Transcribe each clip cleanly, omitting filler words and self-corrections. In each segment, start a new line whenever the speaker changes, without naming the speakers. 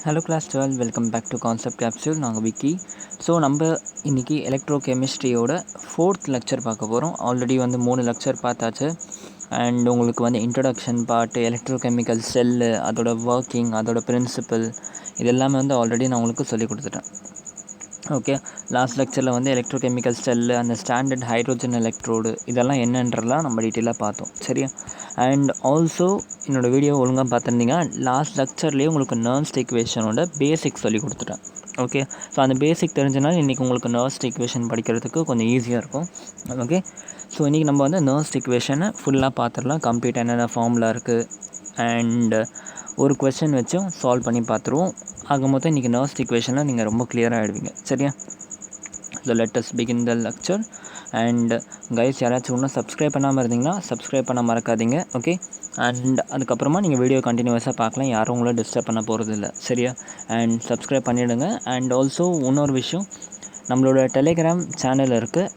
Hello class 12 welcome back to concept capsule. நாங்கள் Vicky. So நம்ம இன்றைக்கி எலக்ட்ரோ கெமிஸ்ட்ரியோட 4th லெக்சர் பார்க்க போகிறோம். ஆல்ரெடி 3 லெக்சர் பார்த்தாச்சு. அண்ட் உங்களுக்கு introduction part, electro chemical cell, அதோட ஒர்க்கிங், அதோட பிரின்சிபல், இது எல்லாமே ஆல்ரெடி நான் உங்களுக்கு சொல்லி கொடுத்துட்டேன். ஓகே, லாஸ்ட் லெக்சரில் எலக்ட்ரோ கெமிக்கல் செல்லு, அந்த ஸ்டாண்டர்ட் ஹைட்ரோஜன் எலக்ட்ரோடு, இதெல்லாம் என்னன்றலாம் நம்ம டீட்டெயிலாக பார்த்தோம். சரியா? அண்ட் ஆல்சோ என்னோடய வீடியோ ஒழுங்காக பார்த்துருந்தீங்க. லாஸ்ட் லெக்சர்லேயே உங்களுக்கு நர்ன்ஸ்ட் ஈக்குவேஷனோட பேசிக் சொல்லி கொடுத்துட்டேன். ஓகே, ஸோ அந்த பேசிக் தெரிஞ்சனால இன்றைக்கி உங்களுக்கு நர்ன்ஸ்ட் ஈக்குவேஷன் படிக்கிறதுக்கு கொஞ்சம் ஈஸியாக இருக்கும். ஓகே, ஸோ இன்றைக்கி நம்ம நர்ன்ஸ்ட் ஈக்குவேஷனை ஃபுல்லாக பார்த்துடலாம். கம்ப்ளீட்டாக என்னென்ன ஃபார்முலா இருக்குது அண்ட் ஒரு கொஸ்டின் வச்சும் சால்வ் பண்ணி பார்த்துருவோம். ஆக மொத்தம் இன்றைக்கி நர்ன்ஸ்ட் ஈக்குவேஷனில் நீங்கள் ரொம்ப கிளியராக ஆகிடுவீங்க. சரியா? So let us begin the lecture. And guys, யாராச்சும் இன்னும் சப்ஸ்கிரைப் பண்ணாமல் இருந்தீங்கன்னா சப்ஸ்கிரைப் பண்ண மறக்காதீங்க. ஓகே, அண்ட் அதுக்கப்புறமா நீங்கள் வீடியோ கண்டினியூஸாக பார்க்கலாம். யாரும் உங்களை டிஸ்டர்ப் பண்ண போகிறது இல்லை. சரியா? அண்ட் சப்ஸ்கிரைப் பண்ணிவிடுங்க. அண்ட் ஆல்சோ இன்னொரு விஷயம், நம்மளோட டெலிகிராம் சேனல் இருக்குது.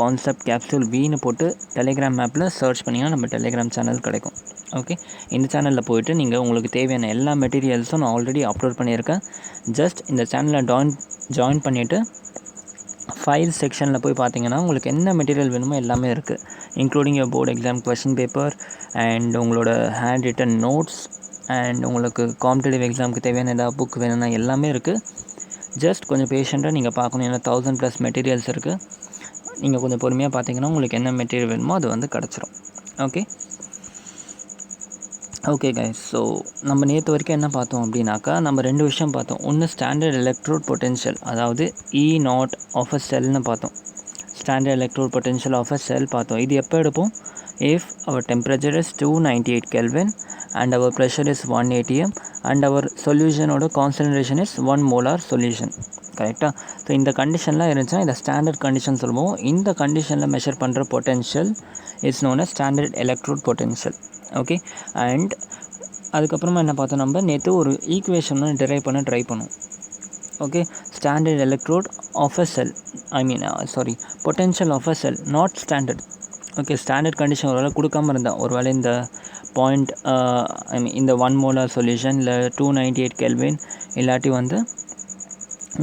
@concept capsule வீன்னு போட்டு டெலிகிராம் ஆப்பில் சர்ச் பண்ணிங்கன்னா நம்ம டெலிகிராம் சேனல் கிடைக்கும். ஓகே, இந்த சேனலில் போய்ட்டு நீங்கள் உங்களுக்கு தேவையான எல்லா மெட்டீரியல்ஸும் நான் ஆல்ரெடி அப்லோட் பண்ணியிருக்கேன். ஜஸ்ட் இந்த சேனலில் ஜாயின் பண்ணிவிட்டு ஃபைல் செக்ஷனில் போய் பார்த்தீங்கன்னா உங்களுக்கு என்ன மெட்டீரியல் வேணுமோ எல்லாமே இருக்குது. Including your board exam question paper and உங்களோட ஹேண்ட் ரிட்டன் நோட்ஸ் அண்ட் உங்களுக்கு காம்படிட்டிவ் எக்ஸாமுக்கு தேவையான ஏதாவது புக் வேணும்னா எல்லாமே இருக்குது. ஜஸ்ட் கொஞ்சம் பேஷண்ட்டாக நீங்கள் பார்க்கணும். ஏன்னா 1000+ மெட்டீரியல்ஸ் இருக்குது. நீங்கள் கொஞ்சம் பொறுமையாக பார்த்தீங்கன்னா உங்களுக்கு என்ன மெட்டீரியல் வேணுமோ அது கிடச்சிரும். ஓகே கைஸ், ஸோ நம்ம நேற்று வரைக்கும் என்ன பார்த்தோம் அப்படின்னாக்கா, நம்ம 2 விஷயம் பார்த்தோம். ஒன்று ஸ்டாண்டர்ட் எலக்ட்ரோட் பொட்டென்ஷியல், அதாவது E0 ஆஃப் அ செல்னு பார்த்தோம். Standard electrode potential of a cell பார்த்தோம். இது எப்போ எடுப்போம்? If your temperature is 298 Kelvin and our pressure is 1 atm and our சொல்யூஷனோட கான்சன்ட்ரேஷன் இஸ் 1 molar சொல்யூஷன். கரெக்டாக? ஸோ இந்த கண்டிஷன்லாம் இருந்துச்சுன்னா இதை ஸ்டாண்டர்ட் கண்டிஷன் சொல்லுவோம். இந்த கண்டிஷனில் மெஷர் பண்ணுற potential is known as standard electrode potential. Okay, and அதுக்கப்புறமா என்ன பார்த்தோம், நம்ம நேற்று ஒரு ஈக்குவேஷன் டெரைவ் பண்ண ட்ரை பண்ணுவோம். Okay, standard electrode of a cell, potential of a cell, not standard. Okay, standard condition ஒரு வேளை கொடுக்காமல் இருந்தால், ஒரு வேளை இந்த பாயிண்ட் இந்த 1 molar சொல்யூஷன் இல்லை 298 Kelvin இல்லாட்டி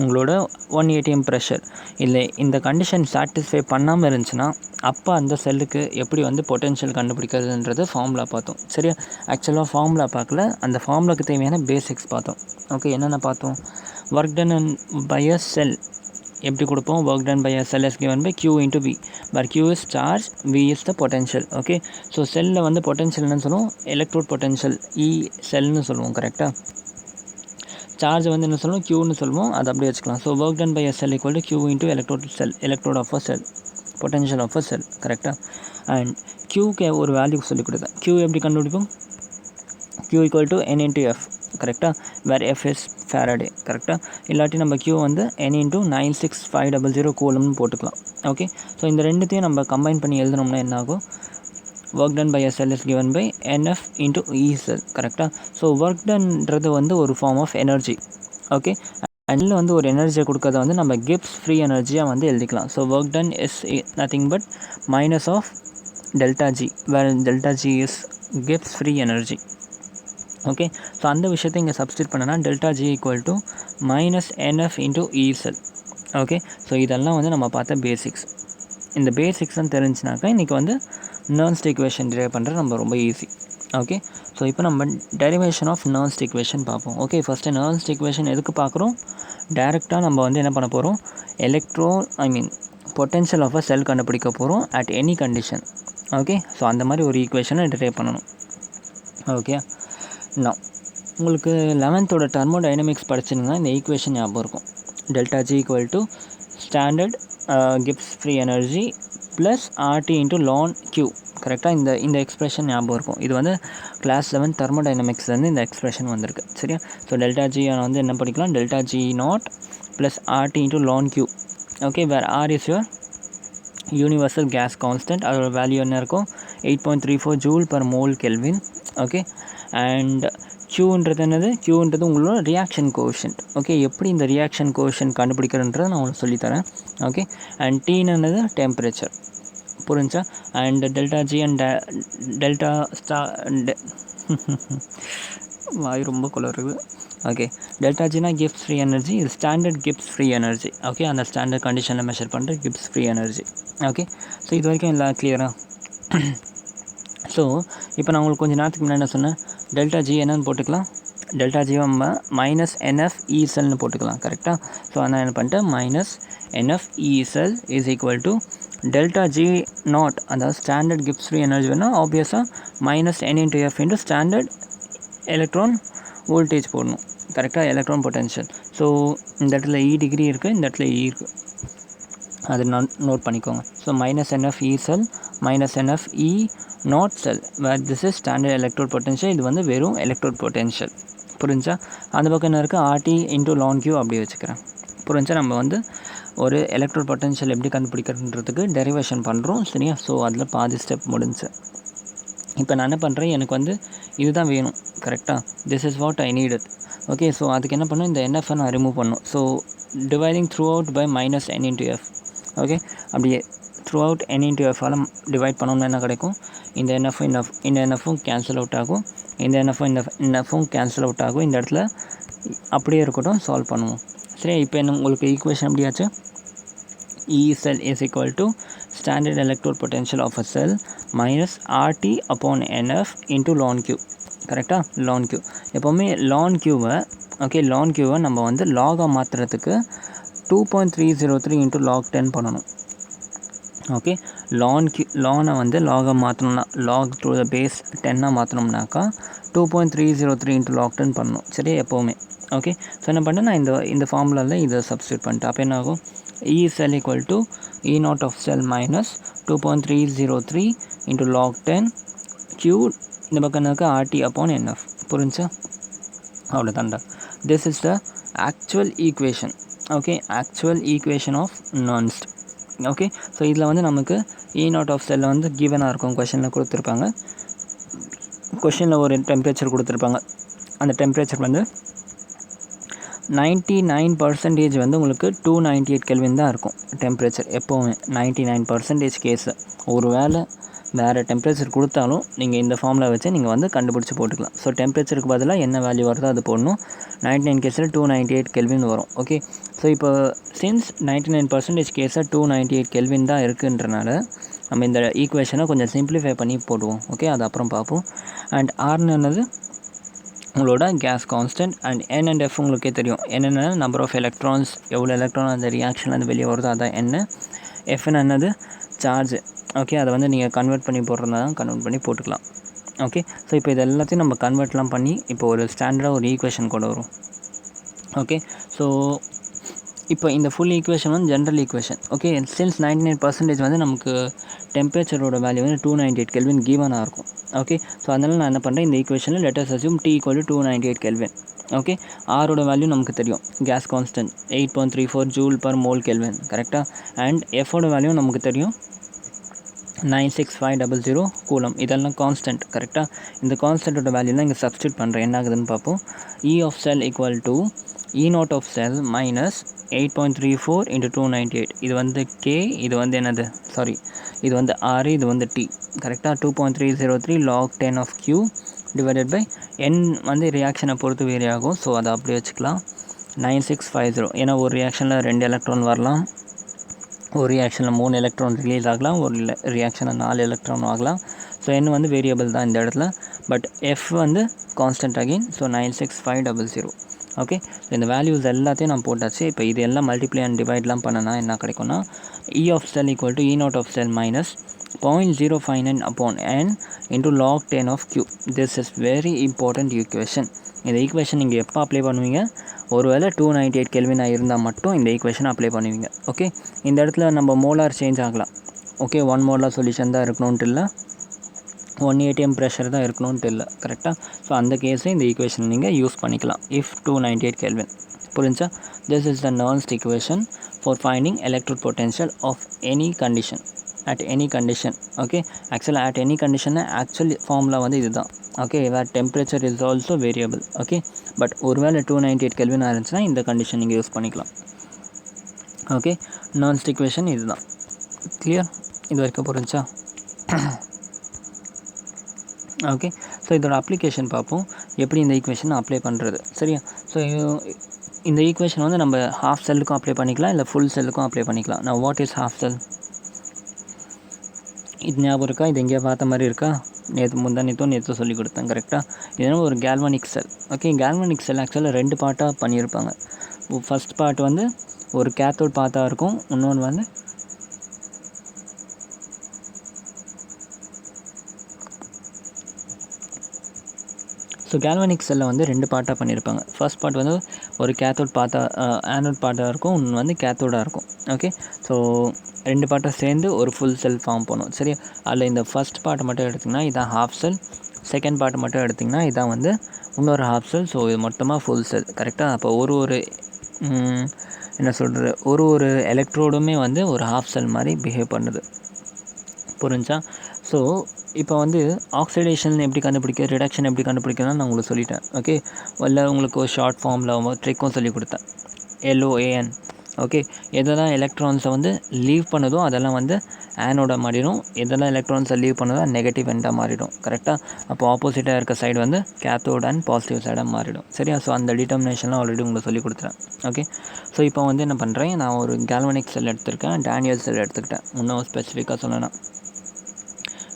உங்களோட 1 atm ப்ரெஷர் இல்லை இந்த கண்டிஷன் சாட்டிஸ்ஃபை பண்ணாமல் இருந்துச்சுன்னா அப்போ அந்த செல்லுக்கு எப்படி பொட்டென்ஷியல் கண்டுபிடிக்கிறதுன்றது ஃபார்முலா பார்த்தோம். சரியா? ஆக்சுவலாக ஃபார்முலா பார்க்கல, அந்த ஃபார்முலாக்கு தேவையான பேசிக்ஸ் பார்த்தோம். ஓகே, என்னென்ன பார்த்தோம்? Work done by a cell எப்படி கொடுப்போம்? Work done by a cell is given by Q into V, where Q is charge, V is the potential. Okay, so செல்லில் பொட்டென்ஷியல் என்னன்னு சொல்லுவோம்? எலக்ட்ரோட் பொட்டென்ஷியல், E செல்னு சொல்லுவோம். கரெக்டாக? Charge என்ன சொல்லுவோம்? Qன்னு சொல்லுவோம். அது அப்படியே வச்சுக்கலாம். So work done by a cell equal to Q into electrode of a cell, potential of a cell. கரெக்டாக? அண்ட் Qக்கு ஒரு வேல்யூ சொல்லி கொடுத்தேன். Q எப்படி கண்டுபிடிப்போம்? Q equal to N into F. கரெக்டாக? வேர் F இஸ் ஃபேரடே. கரெக்டாக? இல்லாட்டி நம்ம Q N இன்ட்டு 96500 கூலம்னு போட்டுக்கலாம். ஓகே, ஸோ இந்த ரெண்டுத்தையும் நம்ம கம்பைன் பண்ணி எழுதினோம்னா என்ன ஆகும்? work done by a cell is given by NF into E cell. கரெக்டாக? ஸோ ஒர்க் டன்றது ஒரு form of energy. Okay, and ஒரு எனர்ஜியை கொடுக்கறத நம்ம கிப்ஸ் ஃப்ரீ எனர்ஜியாக எழுதிக்கலாம். So work done is nothing but minus of delta G, where delta G is Gibbs free energy. Okay, so அந்த விஷயத்தை இங்கே சப்ஸ்டியூட் பண்ணனா delta G equal to minus NF into E cell. Okay, so இதெல்லாம் நம்ம பார்த்த basics. இந்த பேசிக்ஸ்லாம் தெரிஞ்சுனாக்கா இன்றைக்கி Nernst equation drive பண்ணுறது நம்ம ரொம்ப ஈஸி. ஓகே, ஸோ இப்போ நம்ம டெரிவேஷன் ஆஃப் நர்ன்ஸ்ட் ஈக்குவேஷன் பார்ப்போம். ஓகே, ஃபஸ்ட்டு நர்ன்ஸ்ட் ஈக்குவேஷன் எதுக்கு பார்க்குறோம்? டேரெக்டாக நம்ம என்ன பண்ண போகிறோம்? பொட்டென்ஷியல் ஆஃப் அ செல் கண்டுபிடிக்க போகிறோம் at any condition. Okay, so அந்த மாதிரி ஒரு ஈக்குவேஷனை டிரைவ் பண்ணணும். ஓகே, நான் உங்களுக்கு 11th தெர்மோடைனமிக்ஸ் படிச்சிங்கன்னா இந்த ஈக்குவேஷன் ஞாபகம் இருக்கும். Delta G equal to standard Gibbs free energy plus RT into ln Q. கரெக்டாக? இந்த எக்ஸ்ப்ரெஷன் ஞாபகம் இருக்கும். இது கிளாஸ் 11 தெர்மோடைனமிக்ஸ்லேருந்து இந்த எக்ஸ்ப்ரெஷன் வந்திருக்கு. சரியா? ஸோ டெல்டா ஜி என்ன படிக்கலாம்? Delta G not plus RT into ln Q. Okay, where R is your universal gas constant. அதோட வேல்யூ என்ன இருக்கும்? 8.34 joule per mole kelvin. Okay, and Qன்றது என்னது? Qன்றது உங்களோட ரியாக்ஷன் கோஎஃபிஷியன்ட். ஓகே, எப்படி இந்த ரியாக்ஷன் கோஎஃபிஷியன்ட் கண்டுபிடிக்கிறன்றதை நான் உங்களுக்கு சொல்லித்தரேன். ஓகே, அண்ட் Tன்னு என்னது? டெம்பரேச்சர். புரிஞ்சா? And delta G and delta வாய் ரொம்ப குளருது. ஓகே. டெல்டா ஜினா கிவ்ஸ் ஃப்ரீ எனர்ஜி, இது ஸ்டாண்டர்ட் கிவ்ஸ் ஃப்ரீ எனர்ஜி. ஓகே, அந்த ஸ்டாண்டர்ட் கண்டிஷனில் மெஷர் பண்ணுற கிவ்ஸ் ஃப்ரீ எனர்ஜி. ஓகே, ஸோ இது வரைக்கும் எல்லாம் கிளியரா? ஸோ இப்போ நான் உங்களுக்கு கொஞ்சம் நேரத்துக்கு முன்னாடி என்ன சொன்னேன், டெல்டா ஜி என்னன்னு போட்டுக்கலாம், டெல்டா ஜி நம்ம மைனஸ் என்எஃப் இசெல்னு போட்டுக்கலாம். கரெக்டாக? ஸோ நான் என்ன பண்ணிட்டேன், minus nF E cell is equal to delta G not, அதாவது ஸ்டாண்டர்ட் கிவ்ஸ் ஃப்ரீ எனர்ஜி வேணால் ஆப்வியஸாக மைனஸ் என் into F into standard electron voltage போடணும். கரெக்டாக? Electron potential. ஸோ இந்த இடத்துல இ டிகிரி இருக்குது, இந்த இடத்துல இ இருக்குது, அது நோட் பண்ணிக்கோங்க. So minus NF E cell minus NF E naught cell, where this is standard electrode potential, இது வந்து வெறும் எலக்ட்ரோட் பொட்டென்ஷியல். புரிஞ்சா? அந்த பக்கம் என்ன இருக்குது, ஆர்டி இன்ட்டு லான் கியூ அப்படி வச்சுக்கிறேன். புரிஞ்சா? நம்ம வந்து ஒரு எலக்ட்ரோட் பொட்டென்ஷியல் எப்படி கண்டுபிடிக்கிறதுன்றதுக்கு டெரிவேஷன் பண்ணுறோம். சரியா? ஸோ அதில் பாதி ஸ்டெப் முடிஞ்சு. இப்போ நான் என்ன பண்ணுறேன், எனக்கு வந்து இதுதான் வேணும். கரெக்டாக? This is what I needed. Okay, so அதுக்கு என்ன பண்ணணும், இந்த என்எஃப்ஐ நான் ரிமூவ் பண்ணணும். So dividing throughout by minus N into F. Okay, அப்படியே த்ரூ அவுட் என் இன்ட்டு எஃபால் டிவைட் பண்ணோம்னா என்ன கிடைக்கும், இந்த என்எஃப்பும் கேன்சல் அவுட் ஆகும், இந்த என்எஃப்பும் கேன்சல் அவுட் ஆகும். இந்த இடத்துல அப்படியே இருக்கட்டும், சால்வ் பண்ணுவோம். சரி, இப்போ என்ன உங்களுக்கு equation எப்படியாச்சு, E cell is equal to standard electrode potential of a cell minus RT upon NF into ln Q. கரெக்டாக? ln Q. எப்போவுமே ln Qவை, ஓகே, ln Qவை நம்ம வந்து லாகாக மாற்றுறதுக்கு 2.303 into log 10 பண்ணணும். ஓகே, லானை வந்து லாகாக மாற்றணும்னா log to the base 10 மாற்றணும்னாக்கா 2.303 into log 10 பண்ணணும். சரி, எப்போவுமே. ஓகே, ஸோ என்ன பண்ணேன், நான் இந்த ஃபார்முலாவில் இதை சப்ஸ்டியூட் பண்ணிட்டேன். அப்போ என்ன ஆகும், E cell equal to E naught of cell minus 2.303 into log 10 Q, இந்த பக்கம் இருக்க RT upon NF. புரிஞ்சா? அவ்வளோதான்டா. This is the actual equation. Okay, actual equation of Nernst. Okay, so இதில் வந்து நமக்கு E naught of cell வந்து கிவனாக இருக்கும், கொஷனில் கொடுத்துருப்பாங்க. கொஷனில் ஒரு டெம்பரேச்சர் கொடுத்துருப்பாங்க. அந்த டெம்பரேச்சர் வந்து 99% வந்து உங்களுக்கு 298 கெல்வின் தான் இருக்கும் டெம்பரேச்சர். எப்போவுமே 99% கேஸு. ஒரு வேளை வேறு டெம்பரேச்சர் கொடுத்தாலும் நீங்கள் இந்த ஃபார்மில் வச்சு நீங்கள் வந்து கண்டுபிடிச்சி போட்டுக்கலாம். ஸோ டெம்பரேச்சருக்கு பதிலாக என்ன வேல்யூ வருதோ அது போடணும். 99 கேஸில் 298 கெல்வின் வரும். ஓகே, ஸோ இப்போ சின்ஸ் 99% கேஸாக 298 கெல்வின் தான் இருக்குன்றனால நம்ம இந்த ஈக்குவேஷனை கொஞ்சம் சிம்பிளிஃபை பண்ணி போடுவோம். ஓகே, அது அப்புறம் பார்ப்போம். அண்ட் ஆர்னு என்னது, உங்களோட case constant. And N and F உங்களுக்கே தெரியும். என்னென்ன நம்பர் ஆஃப் எலக்ட்ரான்ஸ், எவ்வளோ எலக்ட்ரான் அந்த ரியாக்ஷன் வந்து வெளியே வருதோ அதான் என்ன. எஃப்னு என்னது, சார்ஜ். ஓகே, அதை வந்து நீங்கள் கன்வெர்ட் பண்ணி போடுறதா தான் கன்வெர்ட் பண்ணி போட்டுக்கலாம். ஓகே, ஸோ இப்போ இது எல்லாத்தையும் நம்ம கன்வெர்ட்லாம் பண்ணி இப்போ ஒரு ஸ்டாண்டர்டாக ஒரு ஈக்குவேஷன் கொண்டு வரும். ஓகே, ஸோ இப்போ இந்த ஃபுல் ஈக்குவேஷன் வந்து ஜென்ரல் ஈக்குவேஷன். ஓகே, சின்ஸ் 99% வந்து நமக்கு டெம்பரேச்சரோட வேல்யூ வந்து 298 கெல்வின் கிவனாக இருக்கும். ஓகே, ஸோ அதனால் நான் என்ன பண்ணுறேன், இந்த ஈக்குவேஷனில் let us assume T = 298 kelvin. Okay, ஆரோட வேல்யூ நமக்கு தெரியும், case constant 8.34 joule per mole kelvin. கரெக்டாக? அண்ட் எஃபோட வேல்யூ நமக்கு தெரியும் 96500 கூலம். இதெல்லாம் கான்ஸ்டன்ட். கரெக்டாக? இந்த கான்ஸ்டன்ட்டோட வேல்யூலாம் இங்கே சப்ஸ்டியூட் பண்ணுறேன், என்ன ஆகுதுன்னு பார்ப்போம். E of cell equal to E naught of cell minus 8.34 into 298. இது வந்து K, இது வந்து என்னது, சாரி, இது வந்து R, இது வந்து T. கரெக்டாக? 2.303 log 10 of Q divided by N வந்து ரியாக்ஷனை பொறுத்து வேரி ஆகும். ஸோ அதை அப்படி வச்சுக்கலாம். 9650. ஏன்னா ஒரு ரியாக்ஷனில் 2 எலக்ட்ரான் வரலாம், ஒரு ரியாக்ஷனில் 3 எலக்ட்ரான் ரிலீஸ் ஆகலாம், ஒரு ரியாக்ஷனில் 4 எலக்ட்ரான் ஆகலாம். ஸோ N வந்து வேரியபிள் தான் இந்த இடத்துல, பட் F வந்து constant again. So 96500. Okay, so இந்த வேல்யூஸ் எல்லாத்தையும் நான் போட்டாச்சு. இப்போ இது எல்லாம் மல்டிப்ளை அண்ட் டிவைட்லாம் பண்ணனா என்ன கிடைக்கும்னா, E of cell equal to E naught of cell minus 0.059 upon N into log 10 of Q. This is very important equation. இந்த ஈக்குவேஷன் நீங்கள் எப்போ அப்ளை பண்ணுவீங்க, ஒருவேளை 298 கெல்வினாக இருந்தால் மட்டும் இந்த ஈக்குவேஷன் அப்ளை பண்ணுவீங்க. ஓகே, இந்த இடத்துல நம்ம மோலார் சேஞ்ச் ஆகலாம். ஓகே, 1 மோலார் சொல்யூஷன் தான் இருக்கணும்ன்ட்டு இல்லை, 1 atm ப்ரெஷர் தான் இருக்கணும்ன்ட்டு இல்லை. கரெக்டாக? ஸோ அந்த கேஸை இந்த ஈக்குவேஷன் நீங்கள் யூஸ் பண்ணிக்கலாம் இஃப் 298 கெல்வின். புரிஞ்சா? This is the Nernst equation for finding electrode potential of any condition at any condition. Okay, ஆக்சுவலாக at any condition actually formula வந்து இதுதான். Okay, where temperature is also variable. Okay, but ஒருவேளை 298 kelvin இருந்துச்சுன்னா இந்த condition நீங்கள் use பண்ணிக்கலாம். Okay, Nernst equation இதுதான். Clear? இது வரைக்கும் புரிஞ்சா? ஓகே, ஸோ இதோட அப்ளிகேஷன் பார்ப்போம், எப்படி இந்த ஈக்குவேஷன் அப்ளை பண்ணுறது. சரியா? ஸோ இந்த ஈக்குவேஷன் வந்து நம்ம ஹாஃப் செல்லுக்கும் அப்ளை பண்ணிக்கலாம், இல்லை ஃபுல் செல்லுக்கும் அப்ளை பண்ணிக்கலாம். நான் வாட் இஸ் ஹாஃப் செல்? இது ஞாபகம் இருக்கா? இது எங்கேயா பார்த்த மாதிரி இருக்கா? நேற்று சொல்லி கொடுத்தேன். கரெக்டாக? இது ஒரு கேல்வனிக் செல். ஓகே, கேல்வனிக் செல் ஆக்சுவலாக 2 பார்ட்டாக பண்ணியிருப்பாங்க. ஃபஸ்ட் பார்ட் வந்து ஒரு கேத்தோட் பார்ட்டாக இருக்கும், இன்னொன்று வந்து ஸோ கேல்வனிக் செல்லை வந்து 2 பார்ட்டாக பண்ணியிருப்பாங்க. ஃபர்ஸ்ட் பார்ட் வந்து ஒரு கேத்தோட் ஆனோட் பார்ட்டாக இருக்கும், இன்னொன்று வந்து கேத்தோடாக இருக்கும். ஓகே, ஸோ 2 பார்ட்டாக சேர்ந்து ஒரு ஃபுல் செல் ஃபார்ம் பண்ணும். சரி, அதில் இந்த ஃபஸ்ட் பார்ட்டை மட்டும் எடுத்திங்கன்னா இதான் ஹாஃப் செல், செகண்ட் பார்ட் மட்டும் எடுத்திங்கன்னா இதான் வந்து இன்னொரு ஹாஃப் செல். ஸோ இது மொத்தமாக ஃபுல் செல். கரெக்டாக? அப்போ ஒரு என்ன சொல்கிறது, ஒரு எலக்ட்ரோடுமே வந்து ஒரு ஹாஃப் செல் மாதிரி பிஹேவ் பண்ணுது. புரிஞ்சா? ஸோ இப்போ வந்து ஆக்சிடேஷன் எப்படி கண்டுபிடிக்க, ரிடக்ஷன் எப்படி கண்டுபிடிக்கணும்னு நான் உங்களுக்கு சொல்லிட்டேன். ஓகே, இல்லை உங்களுக்கு ஒரு ஷார்ட் ஃபார்மில் ட்ரிக்கும் சொல்லி கொடுத்தேன், LOAN. ஓகே, எதெல்லாம் எலக்ட்ரான்ஸை வந்து லீவ் பண்ணுதோ அதெல்லாம் வந்து ஆனோட மாறிடும், எதெல்லாம் எலக்ட்ரான்ஸை லீவ் பண்ணுதோ நெகட்டிவ் எண்டாக மாறிடும். கரெக்டாக? அப்போ ஆப்போசிட்டாக இருக்க சைடு வந்து கேத்தோட் அண்ட் பாசிட்டிவ் சைடாக மாறிடும். சரியா? ஸோ அந்த டிட்டர்மினேஷன்லாம் ஆல்ரெடி உங்களுக்கு சொல்லி கொடுத்துறேன். ஓகே, ஸோ இப்போ வந்து என்ன பண்ணுறேன், நான் ஒரு கேல்வனிக் செல் எடுத்திருக்கேன், டேனியல் செல் எடுத்துக்கிட்டேன். இன்னும் ஸ்பெசிஃபிக்காக சொல்லணும்னா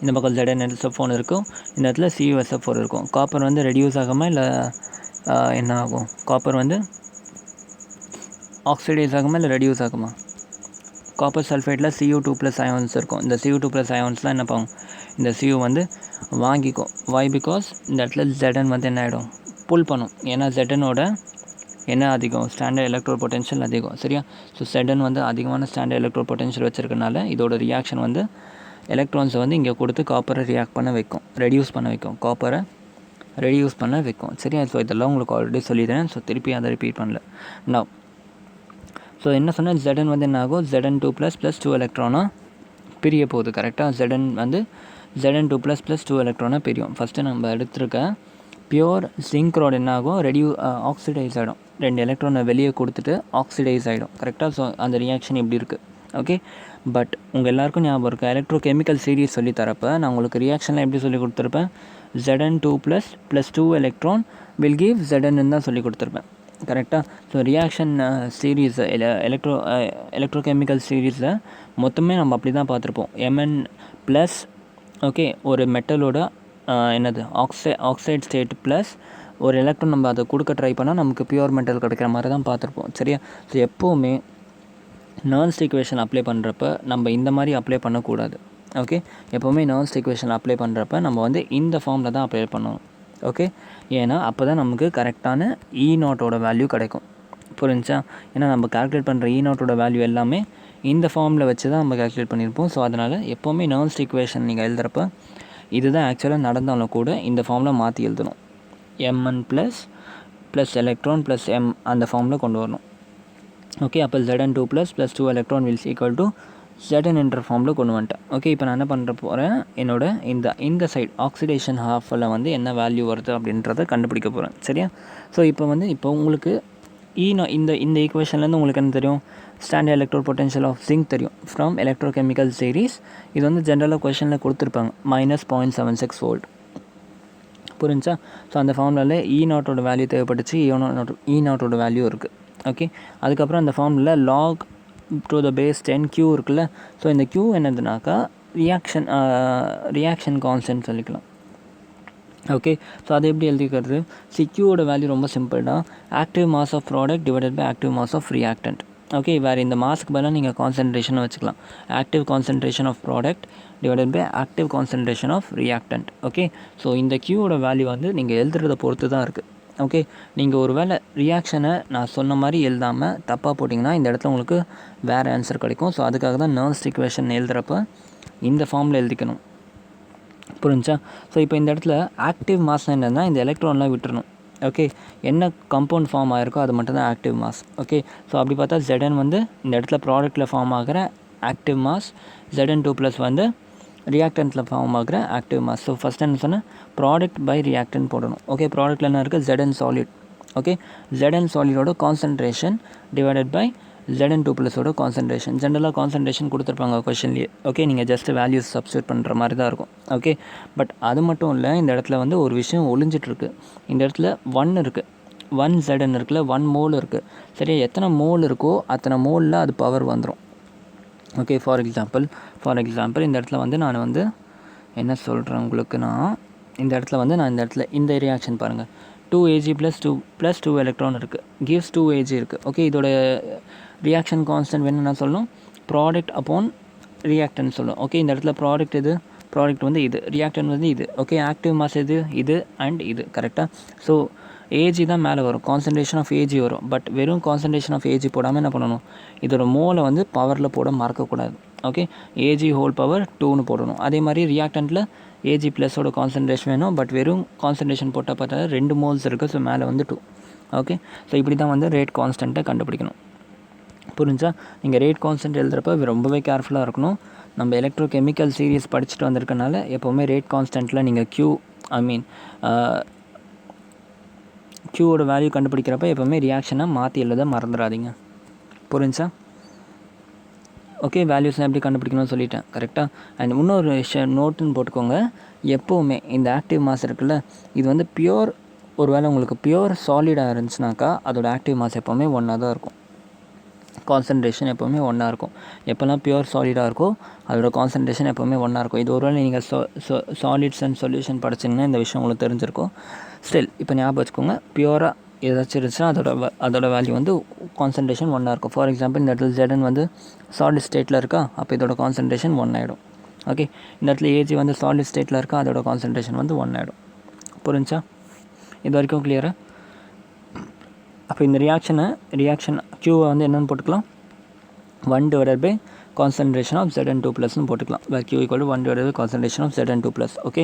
இந்த பக்கம் ZnSO4 இருக்கும், இந்த இடத்துல CuSO4 இருக்கும். காப்பர் வந்து ரெடியூஸ் ஆகாமல் இல்லை என்ன ஆகும், காப்பர் வந்து ஆக்சிடைஸ் ஆகுமா இல்லை ரெடியூஸ் ஆகுமா? காப்பர் சல்ஃபேட்டில் Cu2+ அயான்ஸ் இருக்கும். இந்த Cu2+ அயான்ஸ்லாம் என்ன பண்ணும், இந்த Cu வந்து வாங்கிக்கும். வாய் பிகாஸ் இந்த இடத்துல Zn வந்து என்ன ஆகிடும், புல் பண்ணும். ஏன்னா Znோட என்ன அதிகம், ஸ்டாண்டர்ட் எலக்ட்ரோட் பொட்டென்ஷியல் அதிகம். சரியா? ஸோ Zn வந்து அதிகமான ஸ்டாண்டர்ட் எலக்ட்ரோட் பொட்டென்ஷியல் வச்சுருக்கனால இதோட ரியாக்ஷன் வந்து எலக்ட்ரான்ஸை வந்து இங்கே கொடுத்து காப்பரை ரியாக்ட் பண்ண வைக்கும், ரெடியூஸ் பண்ண வைக்கும், காப்பரை ரெடியூஸ் பண்ண வைக்கும். சரியா? ஸோ இதெல்லாம் உங்களுக்கு ஆல்ரெடி சொல்லிடுறேன், ஸோ திருப்பி அதை ரிப்பீட் பண்ணல. நான் ஸோ என்ன சொன்னேன், Zn வந்து என்ன ஆகும், Zn2+ + 2 எலக்ட்ரானாக பிரிய போகுது. கரெக்டாக? Zn வந்து Zn2+ + 2 எலக்ட்ரானாக பிரியும். ஃபஸ்ட்டு நம்ம எடுத்துருக்க பியூர் ஜிங்க் ராட் என்ன ஆகும், ஆக்சிடைஸ் ஆகிடும். 2 எலக்ட்ரானை வெளியே கொடுத்துட்டு ஆக்சிடைஸ் ஆகிடும். கரெக்டாக? ஸோ அந்த ரியாக்ஷன் இப்படி இருக்குது. ஓகே, பட் உங்கள் எல்லாருக்கும் ஞாபகம் இருக்குது, எலக்ட்ரோ கெமிக்கல் சீரீஸ் சொல்லி தரப்போ நான் உங்களுக்கு ரியாக்ஷன்லாம் எப்படி சொல்லி கொடுத்துருப்பேன், Zn2+ + 2 electron will give Zn தான் சொல்லி கொடுத்துருப்பேன். கரெக்டாக? So reaction series electro chemical சீரீஸில் மொத்தமே நம்ம அப்படி தான் பார்த்துருப்போம். Mn+, ஓகே, ஒரு மெட்டலோட என்னது ஆக்சைட் ஸ்டேட் ப்ளஸ் ஒரு எலக்ட்ரான் நம்ம அதை கொடுக்க ட்ரை பண்ணால் நமக்கு பியூர் மெட்டல் கிடைக்கிற மாதிரி தான் பார்த்துருப்போம். சரியா? ஸோ எப்போவுமே நர்ன்ஸ் ஈக்குவேஷன் அப்ளை பண்ணுறப்ப நம்ம இந்த மாதிரி அப்ளை பண்ணக்கூடாது. ஓகே, எப்போவுமே நர்ன்ஸ் ஈக்குவேஷன் அப்ளை பண்ணுறப்ப நம்ம வந்து இந்த ஃபார்மில் தான் அப்ளை பண்ணணும். ஓகே, ஏன்னா அப்போ தான் நமக்கு கரெக்டான E0ஓட வேல்யூ கிடைக்கும். புரிஞ்சா? ஏன்னா நம்ம கால்குலேட் பண்ணுற E0ஓட வேல்யூ எல்லாமே இந்த ஃபார்மில் வச்சு தான் நம்ம கால்குலேட் பண்ணியிருப்போம். ஸோ அதனால் எப்போவுமே நர்ன்ஸ் ஈக்குவேஷன் நீங்கள் எழுதுகிறப்ப இதுதான் ஆக்சுவலாக நடந்தாலும் கூட இந்த ஃபார்மில் மாற்றி எழுதணும். Mn + எலக்ட்ரான் + M அந்த ஃபார்மில் கொண்டு வரணும். ஓகே, அப்போ Zn2+ + 2 electron will equal to Zn என்ற ஃபார்மில் கொண்டு வந்துட்டேன். ஓகே, இப்போ நான் என்ன பண்ணுற போகிறேன், என்னோட இந்த சைடு ஆக்சிடேஷன் ஹாஃபில் வந்து என்ன வேல்யூ வருது அப்படின்றத கண்டுபிடிக்க போகிறேன். சரியா? ஸோ இப்போ உங்களுக்கு இந்த ஈக்குவேஷன்லேருந்து உங்களுக்கு என்ன தெரியும், standard electrode potential of zinc தெரியும் ஃப்ரம் எலக்ட்ரோ கெமிக்கல் சீரீஸ். இது வந்து ஜென்ரலாக கொஷனில் கொடுத்துருப்பாங்க, -0.76 வோல்ட். புரிஞ்சா? ஸோ அந்த ஃபார்முலாவில் E0ஓட வேல்யூ தேவைப்பட்டுச்சு, E0ஓட வேல்யூ இருக்குது. ஓகே, அதுக்கப்புறம் அந்த ஃபார்முலா log to the base 10 Q இருக்குல்ல. ஸோ இந்த Q என்னதுனாக்கா ரியாக்ஷன் கான்ஸ்டன்ட் சொல்லிக்கலாம். ஓகே, ஸோ அதை எப்படி எழுதிக்கிறது, Qவோட வேல்யூ ரொம்ப சிம்பிள் தான், active mass of product divided by active mass of reactant. Okay, வேறு இந்த மாஸ்க்கு பதிலாக நீங்கள் கான்சன்ட்ரேஷனை வச்சுக்கலாம், active concentration of product divided by active concentration of reactant. Okay, so இந்த Qவோட வேல்யூ வந்து நீங்கள் எழுதுறதை பொறுத்து தான் இருக்குது. ஓகே, நீங்கள் ஒரு வேளை ரியாக்ஷனை நான் சொன்ன மாதிரி எழுதாமல் தப்பாக போட்டிங்கன்னா இந்த இடத்துல உங்களுக்கு வேறு ஆன்சர் கிடைக்கும். ஸோ அதுக்காக தான் நர்ன்ஸ் ஈக்குவேஷன் எழுதுகிறப்ப இந்த ஃபார்மில் எழுதிக்கணும். புரிஞ்சா? ஸோ இப்போ இந்த இடத்துல ஆக்டிவ் மாஸ் என்னன்னா இந்த எலக்ட்ரான்லாம் விட்டுறணும். ஓகே, என்ன கம்பவுண்ட் ஃபார்ம் ஆகிருக்கோ அது மட்டும் தான் ஆக்டிவ் மாஸ். ஓகே, ஸோ அப்படி பார்த்தா Zn வந்து இந்த இடத்துல ப்ராடக்ட்டில் ஃபார்ம் ஆகிற ஆக்டிவ் மாஸ், Zn2+ வந்து ரியாக்டன்ட்டில் ஃபார்ம் ஆகிற ஆக்டிவ் மாஸ். ஸோ ஃபஸ்ட் என்ன சொன்னால் ப்ராடக்ட் பை ரியாக்டன்ட் போடணும். ஓகே, ப்ராடக்ட்டில் என்ன இருக்குது, Zn சாலிட். ஓகே, Zn சாலிடோட கான்சன்ட்ரேஷன் டிவைடட் பை Zn2+ஓட கான்சன்ட்ரேஷன். ஜென்ரலாக கான்சன்ட்ரேஷன் கொடுத்துருப்பாங்க கொஷின்லேயே. ஓகே, நீங்கள் ஜஸ்ட் வேல்யூஸ் சப்ஸ்டியூட் பண்ணுற மாதிரி தான் இருக்கும். ஓகே, பட் அது மட்டும் இல்லை, இந்த இடத்துல வந்து ஒரு விஷயம் ஒளிஞ்சிட்ருக்கு. இந்த இடத்துல 1 இருக்குது, 1 Zn இருக்குல்ல, 1 மோல் இருக்குது. சரியா, எத்தனை மோல் இருக்கோ அத்தனை மோலில் அது பவர் வந்துடும். ஓகே, ஃபார் எக்ஸாம்பிள் இந்த இடத்துல வந்து நான் வந்து என்ன சொல்கிறேன் உங்களுக்கு, இந்த இடத்துல இந்த ரியாக்ஷன் பாருங்கள். 2Ag + 2 எலக்ட்ரான் இருக்குது, gives 2Ag இருக்குது. ஓகே, இதோட ரியாக்ஷன் கான்ஸ்டன்ட் வேணும் நான் சொல்லணும், ப்ராடக்ட் அப்பான் ரியாக்டன் சொல்லணும். ஓகே, இந்த இடத்துல ப்ராடக்ட் வந்து இது, ரியாக்டன் வந்து இது. ஓகே, ஆக்டிவ் மாஸ் இது அண்ட் இது. கரெக்டாக? ஸோ ஏஜி தான் மேலே வரும், கான்சன்ட்ரேஷன் ஆஃப் ஏஜி வரும். பட் வெறும் கான்சன்ட்ரேஷன் ஆஃப் ஏஜி போடாமல் என்ன பண்ணணும், இதோட மோலை வந்து பவரில் போட மறக்கக்கூடாது. ஓகே, ஏஜி ஹோல் பவர் 2ன்னு போடணும். அதே மாதிரி ரியாக்டண்ட்டில் ஏஜி ப்ளஸோட கான்சன்ட்ரேஷன் வேணும், பட் வெறும் கான்சன்ட்ரேஷன் போட்டால் பார்த்தா 2 மோல்ஸ் இருக்குது. ஸோ மேலே வந்து 2. ஓகே, ஸோ இப்படி தான் வந்து ரேட் கான்ஸ்டண்ட்டை கண்டுபிடிக்கணும். புரிஞ்சா? நீங்கள் ரேட் கான்ஸ்டன்ட் எழுதுகிறப்ப ரொம்பவே கேர்ஃபுல்லாக இருக்கணும். நம்ம எலக்ட்ரோ கெமிக்கல் சீரீஸ் படிச்சுட்டு வந்திருக்கனால எப்போவுமே ரேட் கான்ஸ்டண்ட்டில் நீங்கள் க்யூவோட வேல்யூ கண்டுபிடிக்கிறப்ப எப்போவுமே ரியாக்ஷனை மாற்றி எழுத மறந்துடாதீங்க. புரிஞ்சா? ஓகே, வேல்யூஸ்லாம் எப்படி கண்டுபிடிக்கணும்னு சொல்லிட்டேன். கரெக்டாக? அண்ட் இன்னொரு விஷயம் நோட்டுன்னு போட்டுக்கோங்க. எப்போவுமே இந்த ஆக்டிவ் மாஸ் இருக்குல்ல, இது வந்து ஒரு வேளை உங்களுக்கு பியூர் சாலிடாக இருந்துச்சுனாக்கா அதோட ஆக்டிவ் மாஸ் எப்போவுமே ஒன்றா தான் இருக்கும். கான்சன்ட்ரேஷன் எப்போவுமே ஒன்றா இருக்கும். எப்போல்லாம் பியூர் சாலிடாக இருக்கோ அதோட கான்சன்ட்ரேஷன் எப்போவுமே ஒன்றா இருக்கும். இது ஒருவேளை நீங்கள் சாலிட்ஸ் அண்ட் சொல்யூஷன் படிச்சிங்கன்னா இந்த விஷயம் உங்களுக்கு தெரிஞ்சிருக்கும். ஸ்டில் இப்போ ஞாபகம் வச்சுக்கோங்க, பியூராக ஏதாச்சும் இருந்துச்சுன்னா அதோட வேல்யூ வந்து கான்சன்ட்ரேஷன் ஒன்றா இருக்கும். ஃபார் எக்ஸாம்பிள் இந்த இடத்துல Zn வந்து சாலிட் ஸ்டேட்டில் இருக்கா, அப்போ இதோட கான்சன்ட்ரேஷன் 1 ஆகிடும். ஓகே, இந்த இடத்துல ஏஜி வந்து சாலிட் ஸ்டேட்டில் இருக்கா, அதோட கான்சன்ட்ரேஷன் வந்து 1 ஆகிடும். புரிஞ்சா? இது வரைக்கும் கிளியராக? அப்போ இந்த ரியாக்ஷன் க்யூவை வந்து என்னென்னு போட்டுக்கலாம், 1 கான்சன்ட்ரேஷன் ஆஃப் Zn2+ன்னு போட்டுக்கலாம். Q = 1 concentration of Zn2+. Okay,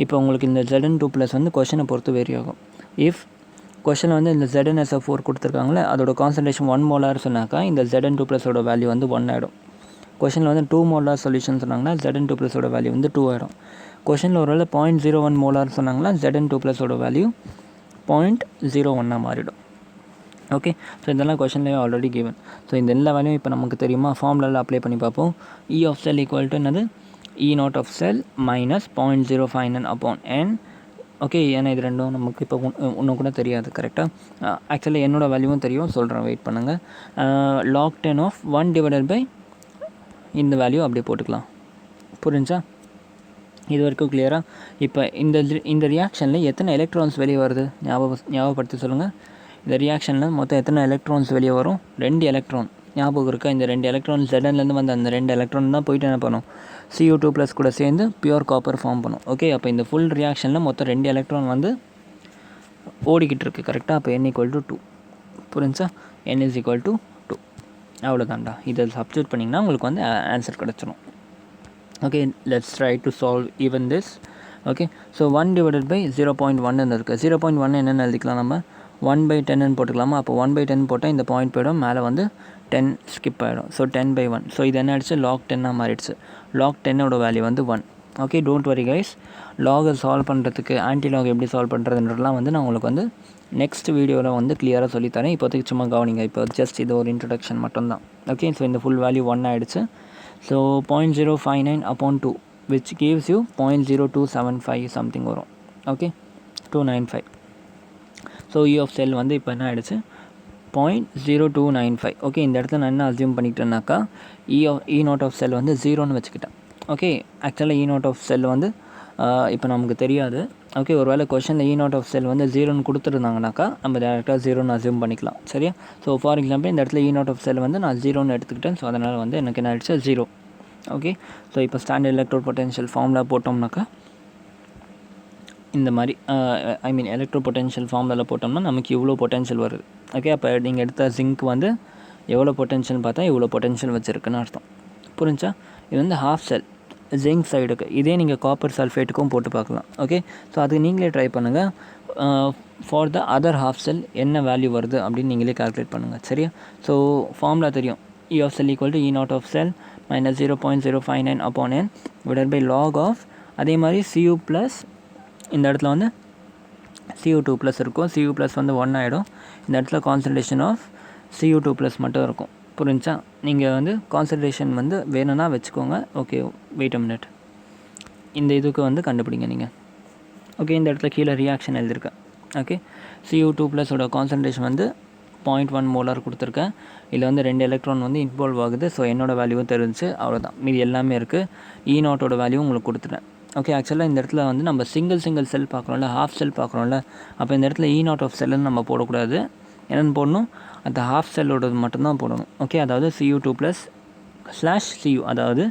இப்போ உங்களுக்கு இந்த Zn2+ வந்து கொஷனை பொறுத்து வேரி ஆகும். இஃப் கொஷனில் வந்து இந்த ZnSO4 கொடுத்துருக்காங்களே, அதோட கான்சன்ட்ரேஷன் 1 மோலார் சொன்னாக்கா இந்த Zn2+ஓட வேல்யூ வந்து 1 ஆகிடும். கொஷனில் வந்து 2 மோலார் சொல்யூஷன் சொன்னாங்கன்னா Zn2+ஓட வேல்யூ வந்து 2 ஆகிடும். கொஷனில் ஒரு வேளை 0.01 மோலார் சொன்னாங்கன்னா Zn2+ஓட வேல்யூ 0.01 மாறிடும். ஓகே, ஸோ இதெல்லாம் கொஷன்லேயே ஆல்ரெடி கிவன். ஸோ இந்த எல்லா வேலையும் இப்போ நமக்கு தெரியுமா, ஃபார்முலாவில் அப்ளை பண்ணி பார்ப்போம். E of cell = என்னது, E0 of cell minus 0.059 upon n. Okay, ஏன்னா இது ரெண்டும் நமக்கு இப்போ இன்னும் கூட தெரியாது. கரெக்டாக? ஆக்சுவலி என்னோட வேல்யூவும் தெரியும், சொல்கிறேன், வெயிட் பண்ணுங்கள். log 10 of 1 இந்த வேல்யூ அப்படியே போட்டுக்கலாம். புரிஞ்சா? இது வரைக்கும் கிளியராக? இப்போ இந்த ரியாக்ஷனில் எத்தனை எலக்ட்ரான்ஸ் வெளியே வருது ஞாபகப்படுத்தி சொல்லுங்கள். இந்த ரியாக்ஷனில் மொத்தம் எத்தனை எலக்ட்ரான்ஸ் வெளியே வரும்? 2 எலக்ட்ரான். ஞாபகம் இருக்கா? இந்த 2 எலக்ட்ரான் Znலேருந்து வந்து அந்த 2 எலக்ட்ரான் தான் போயிட்டு என்ன பண்ணும், Cu2+ கூட சேர்ந்து பியூர் காப்பர் ஃபார்ம் பண்ணும். ஓகே, அப்போ இந்த ஃபுல் ரியாக்ஷனில் மொத்தம் 2 எலக்ட்ரான் வந்து ஓடிக்கிட்டு இருக்குது. கரெக்டாக? அப்போ n = 2. புரிஞ்சா? n = 2. அவ்வளோதான்டா. இதை சப்ஸ்டியூட் பண்ணிங்கன்னா உங்களுக்கு வந்து ஆன்சர் கிடச்சிரும். Okay, let's try to solve even this. Okay, so 1 / 0.1 இருக்குது. 0.1 என்னென்னு எழுதிக்கலாம், நம்ம 1/10 போட்டுக்கலாமா? அப்போ 1/10 போட்டால் இந்த பாயிண்ட் போய்டும், மேலே வந்து 10 ஸ்கிப் ஆகிடும். ஸோ 10/1. ஸோ இது என்ன ஆகிடுச்சு, log 10 மாறிடுச்சு. log 10ஓட வேல்யூ வந்து 1. Okay, don't worry guys. லாகை சால்வ் பண்ணுறதுக்கு ஆன்டிலாக் எப்படி சால்வ் பண்ணுறதுன்றதுலாம் வந்து நான் உங்களுக்கு வந்து நெக்ஸ்ட் வீடியோவில் வந்து கிளியராக சொல்லித்தரேன். இப்போதைக்கு சும்மா கவனிங்க. இப்போ ஜஸ்ட் இது ஒரு இன்ட்ரடக்ஷன் மட்டும்தான். ஓகே, ஸோ இந்த ஃபுல் வேல்யூ 1 ஆகிடுச்சு. So 0.059 upon 2 which gives you 0.0275 something வரும். Okay, 295. So E of cell வந்து இப்போ என்ன ஆகிடுச்சு, 0.0295. ஓகே, இந்த இடத்துல நான் என்ன அசியூம் பண்ணிக்கிட்டேன்னாக்கா E0 of cell வந்து 0ன்னு வச்சுக்கிட்டேன். ஓகே, ஆக்சுவலாக E0 of cell வந்து இப்போ நமக்கு தெரியாது. ஓகே, ஒரு வேளை கொஷனில் E0 of cell வந்து 0ன்னு கொடுத்துருந்தாங்கனாக்கா நம்ம டேரெக்டாக 0ன்னு அசியூம் பண்ணிக்கலாம். சரியா? ஸோ ஃபார் எக்ஸாம்பிள் இந்த இடத்துல E0 of cell வந்து நான் 0ன்னு எடுத்துக்கிட்டேன். ஸோ அதனால் வந்து எனக்கு என்ன ஆகிடுச்சு, 0. ஓகே, ஸோ இப்போ ஸ்டாண்டர்ட் எலக்ட்ரோட் பொட்டென்ஷியல் ஃபார்முலா போட்டோம்னாக்கா இந்த மாதிரி எலக்ட்ரோ பொட்டென்ஷியல் ஃபார்முலாவில் போட்டோம்னா நமக்கு இவ்வளோ பொட்டென்ஷியல் வருது. ஓகே, அப்போ நீங்கள் எடுத்த ஜிங்க் வந்து எவ்வளோ பொட்டென்ஷியல் பார்த்தா இவ்வளோ பொட்டென்ஷியல் வச்சுருக்குன்னு அர்த்தம். புரிஞ்சா? இது வந்து ஹாஃப் செல் ஜிங்க் சைடுக்கு. இதே நீங்கள் காப்பர் சல்ஃபேட்டுக்கும் போட்டு பார்க்கலாம். ஓகே, ஸோ அதுக்கு நீங்களே ட்ரை பண்ணுங்கள். ஃபார் த அதர் ஹாஃப் செல் என்ன வேல்யூ வருது அப்படின்னு நீங்களே கால்குலேட் பண்ணுங்கள். சரியா? ஸோ ஃபார்முலா தெரியும். E of cell = E0 of cell minus 0.059 upon n divided by log of, அதே மாதிரி Cu ப்ளஸ் இந்த இடத்துல வந்து Cu2+ இருக்கும். Cu+ வந்து 1 ஆகிடும். இந்த இடத்துல கான்சன்ட்ரேஷன் ஆஃப் Cu2+ மட்டும் இருக்கும். புரிஞ்சா? நீங்கள் வந்து கான்சன்ட்ரேஷன் வந்து வேணும்னா வச்சுக்கோங்க. Okay, wait a minute. இந்த இதுக்கு வந்து கண்டுபிடிங்க நீங்கள். ஓகே, இந்த இடத்துல கீழே ரியாக்ஷன் எழுதியிருக்கேன். ஓகே, Cu2+ஓட கான்சன்ட்ரேஷன் வந்து 0.1 மோலார் கொடுத்துருக்கேன். இதில் வந்து 2 எலக்ட்ரான் வந்து இன்வால்வ் ஆகுது. ஸோ என்னோடய வேல்யூவும் தெரிஞ்சு அவ்வளோதான். மீதி எல்லாமே இருக்குது. E0ஓட வேல்யூ உங்களுக்கு கொடுத்துட்டேன். ஓகே, ஆக்சுவலாக இந்த இடத்துல வந்து நம்ம சிங்கிள் செல் பார்க்குறோம்ல, ஹாஃப் செல் பார்க்குறோம்ல, அப்போ இந்த இடத்துல E0 ஆஃப் செல்லுன்னு நம்ம போடக்கூடாது. என்னென்னு போடணும்? அந்த ஹாஃப் செல்லோடது மட்டும்தான் போடணும். ஓகே, அதாவது Cu2+/Cu, அதாவது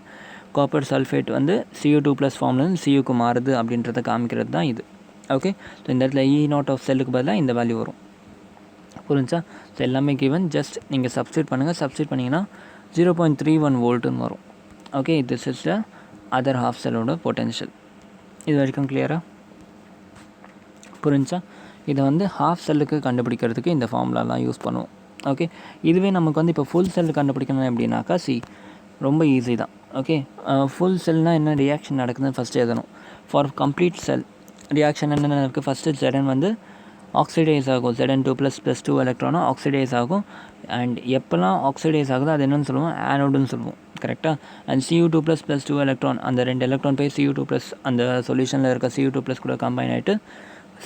காப்பர் சல்ஃபேட் வந்து Cu2+ ஃபார்ம்லேருந்து Cuக்கு மாறுது அப்படின்றத காமிக்கிறது தான் இது. ஓகே, ஸோ இந்த இடத்துல E0 ஆஃப் செல்லுக்கு பதிலாக இந்த வேல்யூ வரும். புரிஞ்சா? ஸோ எல்லாமே கிவன். ஜஸ்ட் நீங்கள் சப்ஸ்டியூட் பண்ணுங்கள். சப்ஸ்டியூட் பண்ணிங்கன்னா 0.31 வோல்ட்டுன்னு வரும். Okay, this is the other half செல்லோட பொட்டென்ஷியல். இது வரைக்கும் கிளியராக புரிஞ்சா? இதை வந்து ஹாஃப் செல்லுக்கு கண்டுபிடிக்கிறதுக்கு இந்த ஃபார்முலாலாம் யூஸ் பண்ணுவோம். ஓகே, இதுவே நமக்கு வந்து இப்போ ஃபுல் செல் கண்டுபிடிக்கணும் அப்படின்னாக்கா ரொம்ப ஈஸி தான். ஓகே, ஃபுல் செல்னால் என்ன ரியாக்ஷன் நடக்குதுன்னு ஃபஸ்ட்டு எழுதணும். ஃபார் கம்ப்ளீட் செல் ரியாக்ஷன் என்னென்ன இருக்குது? ஃபஸ்ட்டு Zn வந்து ஆக்சிடைஸ் ஆகும். Zn2++2 எலக்ட்ரானும் ஆக்சிடைஸ் ஆகும். அண்ட் எப்போல்லாம் ஆக்சிடைஸ் ஆகுதோ அது என்னென்னு சொல்லுவோம்? ஆனோடுன்னு சொல்லுவோம். கரெக்டாக? அண்ட் Cu2++2 எலக்ட்ரான், அந்த 2 எலக்ட்ரான் போய் Cu2+, அந்த சொல்யூஷனில் இருக்க Cu2+ கூட கம்பைன் ஆகிட்டு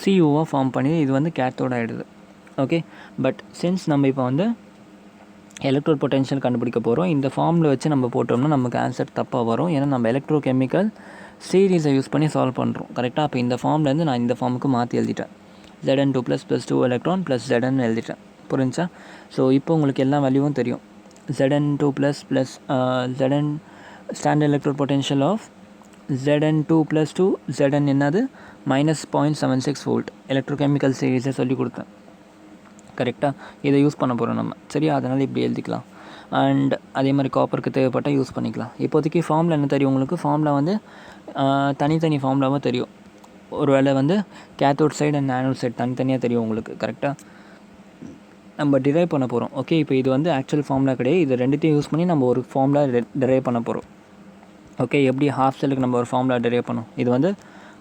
Cuவாக ஃபார்ம் பண்ணி இது வந்து கேத்தோடு ஆகிடுது. ஓகே, பட் சின்ஸ் நம்ம இப்போ வந்து எலக்ட்ரோ பொட்டென்ஷியல் கண்டுபிடிக்க போகிறோம், இந்த ஃபார்மில் வச்சு நம்ம போட்டோம்னா நமக்கு ஆன்சர் தப்பாக வரும். ஏன்னா நம்ம எலக்ட்ரோ கெமிக்கல் சீரீஸை யூஸ் பண்ணி சால்வ் பண்ணுறோம். கரெக்டாக? அப்போ இந்த ஃபார்ம்லேருந்து நான் இந்த ஃபார்முக்கு மாற்றி எழுதிட்டேன். Zn2++2 எலக்ட்ரான் ப்ளஸ் Zn எழுதிட்டேன். புரிஞ்சா? ஸோ இப்போ உங்களுக்கு எல்லா வேல்யூவும் தெரியும். Zn2++ Zn standard electro potential of Zn2+2 Zn என்னது? -0.76 வோல்ட். எலக்ட்ரோ கெமிக்கல் சீரீஸை சொல்லி கொடுத்தேன். கரெக்டாக? இதை யூஸ் பண்ண போகிறோம் நம்ம. சரியா? அதனால் இப்படி எழுதிக்கலாம். அண்ட் அதே மாதிரி காப்பருக்கு தேவைப்பட்டால் யூஸ் பண்ணிக்கலாம். இப்போதைக்கு ஃபார்முலா என்ன தெரியும் உங்களுக்கு? ஃபார்முலா வந்து தனித்தனி ஃபார்முலாவாக தெரியும். ஒரு வேளை வந்து cathode side and anode side தனித்தனியாக தெரியும் உங்களுக்கு. கரெக்டாக? நம்ம டிரைவ் பண்ண போகிறோம். ஓகே, இப்போ இது வந்து ஆக்சுவல் ஃபார்முலா கிடையாது. இது ரெண்டுத்தையும் யூஸ் பண்ணி நம்ம ஒரு ஃபார்முலா டிரைவ் பண்ண போகிறோம். ஓகே, எப்படி ஹாஃப் செல்லுக்கு நம்ம ஒரு ஃபார்முலா டிரைவ் பண்ணோம். இது வந்து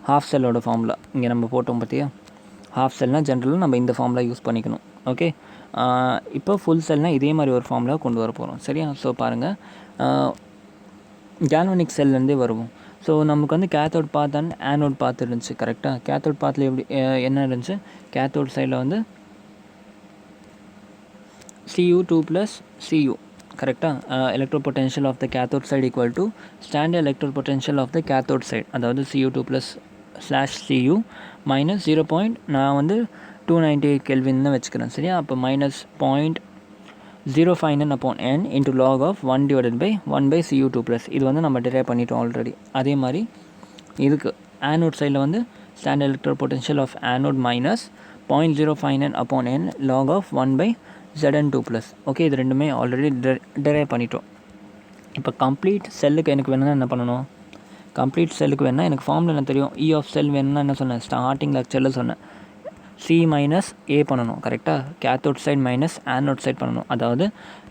ஹாஃப் செல்லோட ஃபார்முலா. இங்கே நம்ம போட்டோம் பார்த்தியா? ஹாஃப் செல்னால் ஜென்ரலாக நம்ம இந்த ஃபார்முலா யூஸ் பண்ணிக்கணும். ஓகே, இப்போ ஃபுல் செல்னால் இதே மாதிரி ஒரு ஃபார்முலா கொண்டு வர போகிறோம். சரியா? ஸோ பாருங்கள், கேல்வனிக் செல்லேருந்தே வருவோம். ஸோ நமக்கு வந்து கேத்தோட் பாத் அண்ட் ஆனோட் பாத் இருந்துச்சு. கரெக்டாக? கேத்தோட் பாத்தில் எப்படி என்ன இருந்துச்சு? கேத்தோட் சைடில் வந்து Cu2+Cu. கரெக்டாக? Electro potential of the cathode side equal to standard electro potential of the cathode side, அதாவது Cu2+/Cu மைனஸ் 0. நான் வந்து 298 கெல்வின் தான் வச்சுக்கிறேன். சரியா? அப்போ -0.059/n into log of 1/1/Cu2+. இது வந்து நம்ம டிரைவ் பண்ணிட்டோம் ஆல்ரெடி. அதே மாதிரி இதுக்கு ஆனோட் சைடில் வந்து standard electro potential of anode minus -0.059/n log of 1/Zn2+. Okay, இது ரெண்டுமே ஆல்ரெடி டிரைவ் பண்ணிட்டோம். இப்போ கம்ப்ளீட் செல்லுக்கு எனக்கு வேணும்னா என்ன பண்ணணும்? கம்ப்ளீட் செல்லுக்கு வேணுன்னா எனக்கு ஃபார்முலா என்ன தெரியும்? E ஆஃப் செல் வேணும்னா என்ன சொன்னேன்? ஸ்டார்டிங் லெக்சரில் சொன்னேன். C மைனஸ் A பண்ணணும். கரெக்டாக? Cathode side minus anode side பண்ணணும். அதாவது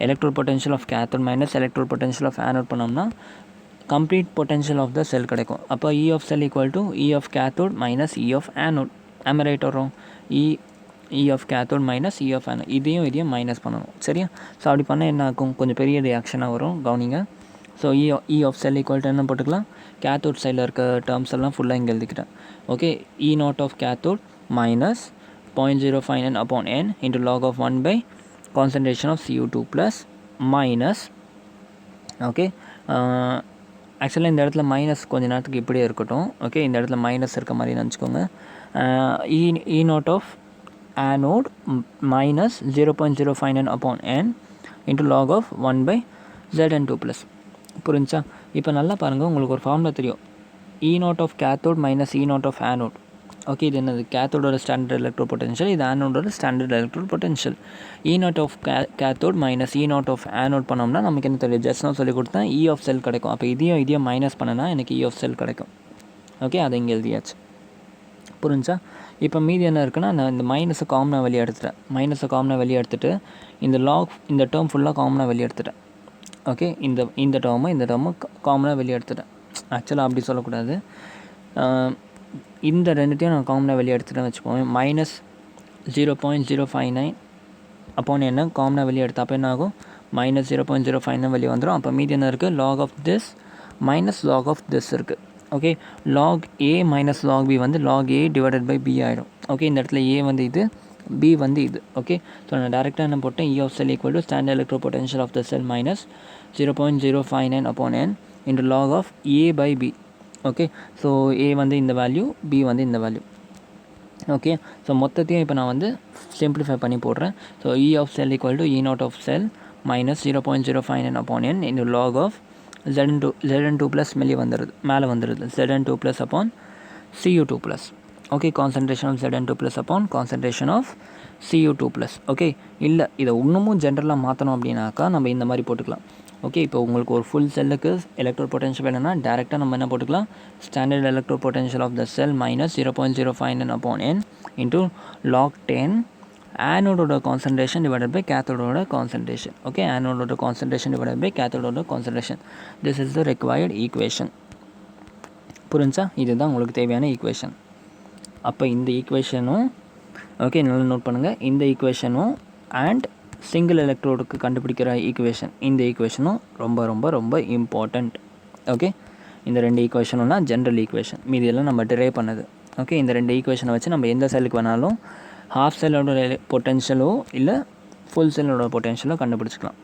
electro potential of cathode minus electro potential of anode பண்ணோம்னா complete potential of the cell கிடைக்கும். அப்போ E of cell equal to E of cathode minus E of anode. ஆம் right வரும்? E of cathode minus E of anode. இதையும் minus பண்ணணும். சரியா? So அப்படி பண்ணால் என்ன ஆகும்? கொஞ்சம் பெரிய ரியாக்ஷனாக வரும். கவனிங்க. So E of cell equal to என்ன போட்டுக்கலாம்? கேத்தோட் சைடில் இருக்க டேர்ம்ஸ் எல்லாம் ஃபுல்லாக இங்கே எழுதிக்கிட்டேன். Okay, E0 of cathode minus 0.059/n into log of 1 by concentration of Cu2+ minus. Okay, ஆக்சுவலாக இந்த இடத்துல மைனஸ் கொஞ்ச நேரத்துக்கு இப்படியே இருக்கட்டும். ஓகே, இந்த இடத்துல மைனஸ் இருக்க மாதிரி நினச்சிக்கோங்க. E0 of anode minus 0.059/n into log of 1/Zn2+. புரிஞ்சா? இப்போ நல்லா பாருங்கள், உங்களுக்கு ஒரு ஃபார்முலா தெரியும். E0 of cathode minus E0 of anode. Okay, இது என்னது? கேத்தோடோட ஸ்டாண்டர்ட் எலக்ட்ரோ பொட்டென்ஷியல், இது ஆனோடோட standard electro potential. E0 of cathode minus E0 of anode பண்ணோம்னா நமக்கு என்ன தெரியும்? ஜஸ்ட் நான் சொல்லி கொடுத்தேன், E ஆஃப் செல் கிடைக்கும். அப்போ இதையும் மைனஸ் பண்ணனா எனக்கு E ஆஃப் செல் கிடைக்கும். ஓகே, அதை இங்கே எழுதியாச்சு. புரிஞ்சா? இப்போ மீதி என்ன இருக்குன்னா, நான் இந்த மைனஸை காமனாக வெளியே எடுத்துட்டேன். இந்த டேர்ம் ஃபுல்லாக காமனாக வெளியே எடுத்துட்டேன். ஓகே, இந்த டேர்மு காமனாக வெளியே எடுத்துட்டேன். ஆக்சுவலாக அப்படி சொல்லக்கூடாது. இந்த ரெண்டுத்தையும் நான் காமனாக வெளியே எடுத்துட்டேன்னு வச்சுக்கோங்க. -0.059/n காமனாக வெளியே எடுத்தேன். அப்போ என்ன ஆகும்? மைனஸ் 0.05 வெளியே வந்துடும். அப்போ மீதி என்ன இருக்குது, log of this minus log of this இருக்குது. Okay, log A minus log B வந்து log A divided by B ஆகிடும். ஓகே, இந்த இடத்துல ஏ வந்து இது, பி வந்து இது. ஓகே, ஸோ நான் டேரெக்டாக என்ன போட்டேன், E of cell equal to standard electro potential of the cell minus 0.059 upon n into log of a by b. Okay, so A வந்து இந்த வேல்யூ, பி வந்து இந்த வேல்யூ. ஓகே, ஸோ மொத்தத்தையும் இப்போ நான் வந்து சிம்பிளிஃபை பண்ணி போடுறேன். So E of cell equal to E not of cell minus 0.059 upon n into log of Zn2 plus மேலே வந்துடுது Zn2 plus upon Cu2 plus. Okay, concentration of Zn2 plus upon concentration of Cu2 plus. Okay, இல்லை இதை இன்னமும் ஜென்ரலாக மாற்றணும் அப்படின்னாக்கா நம்ம இந்த மாதிரி போட்டுக்கலாம். ஓகே, இப்போ உங்களுக்கு ஒரு ஃபுல் செல்லுக்கு எலக்ட்ரோ பொட்டன்ஷியல் வேணும்னா டேரெக்டாக நம்ம என்ன போட்டுக்கலாம், standard electro potential of the cell minus 0.059 upon n into log 10 ஆனோடோட கான்சன்ட்ரேஷன் டிவைடட் பை கேத்தோடோட கான்சன்ட்ரேஷன். ஓகே, ஆனோடோட கான்சன்ட்ரேஷன் டிவைடட் பை கேத்தோடோட concentration. This is the required equation. புரிஞ்சா, இதுதான் உங்களுக்கு தேவையான ஈக்குவேஷன். அப்போ இந்த ஈக்குவேஷனும் ஓகே நல்லா நோட் பண்ணுங்கள், இந்த ஈக்குவேஷனும் அண்ட் சிங்கிள் எலக்ட்ரோடுக்கு கண்டுபிடிக்கிற ஈக்குவேஷன், இந்த ஈக்குவேஷனும் ரொம்ப ரொம்ப ரொம்ப இம்பார்ட்டண்ட். ஓகே, இந்த ரெண்டு ஈக்குவேஷனும்னா ஜென்ரல் ஈக்குவேஷன், மீதியெல்லாம் நம்ம டிரைவ் பண்ணது. ஓகே, இந்த ரெண்டு ஈக்குவேஷனை வச்சு நம்ம எந்த செல்லுக்கு வேணாலும் ஹாஃப் செல்லோட பொட்டென்ஷியலோ இல்லை ஃபுல் செல்லோட பொட்டென்ஷியலோ கண்டுபிடிச்சிக்கலாம்.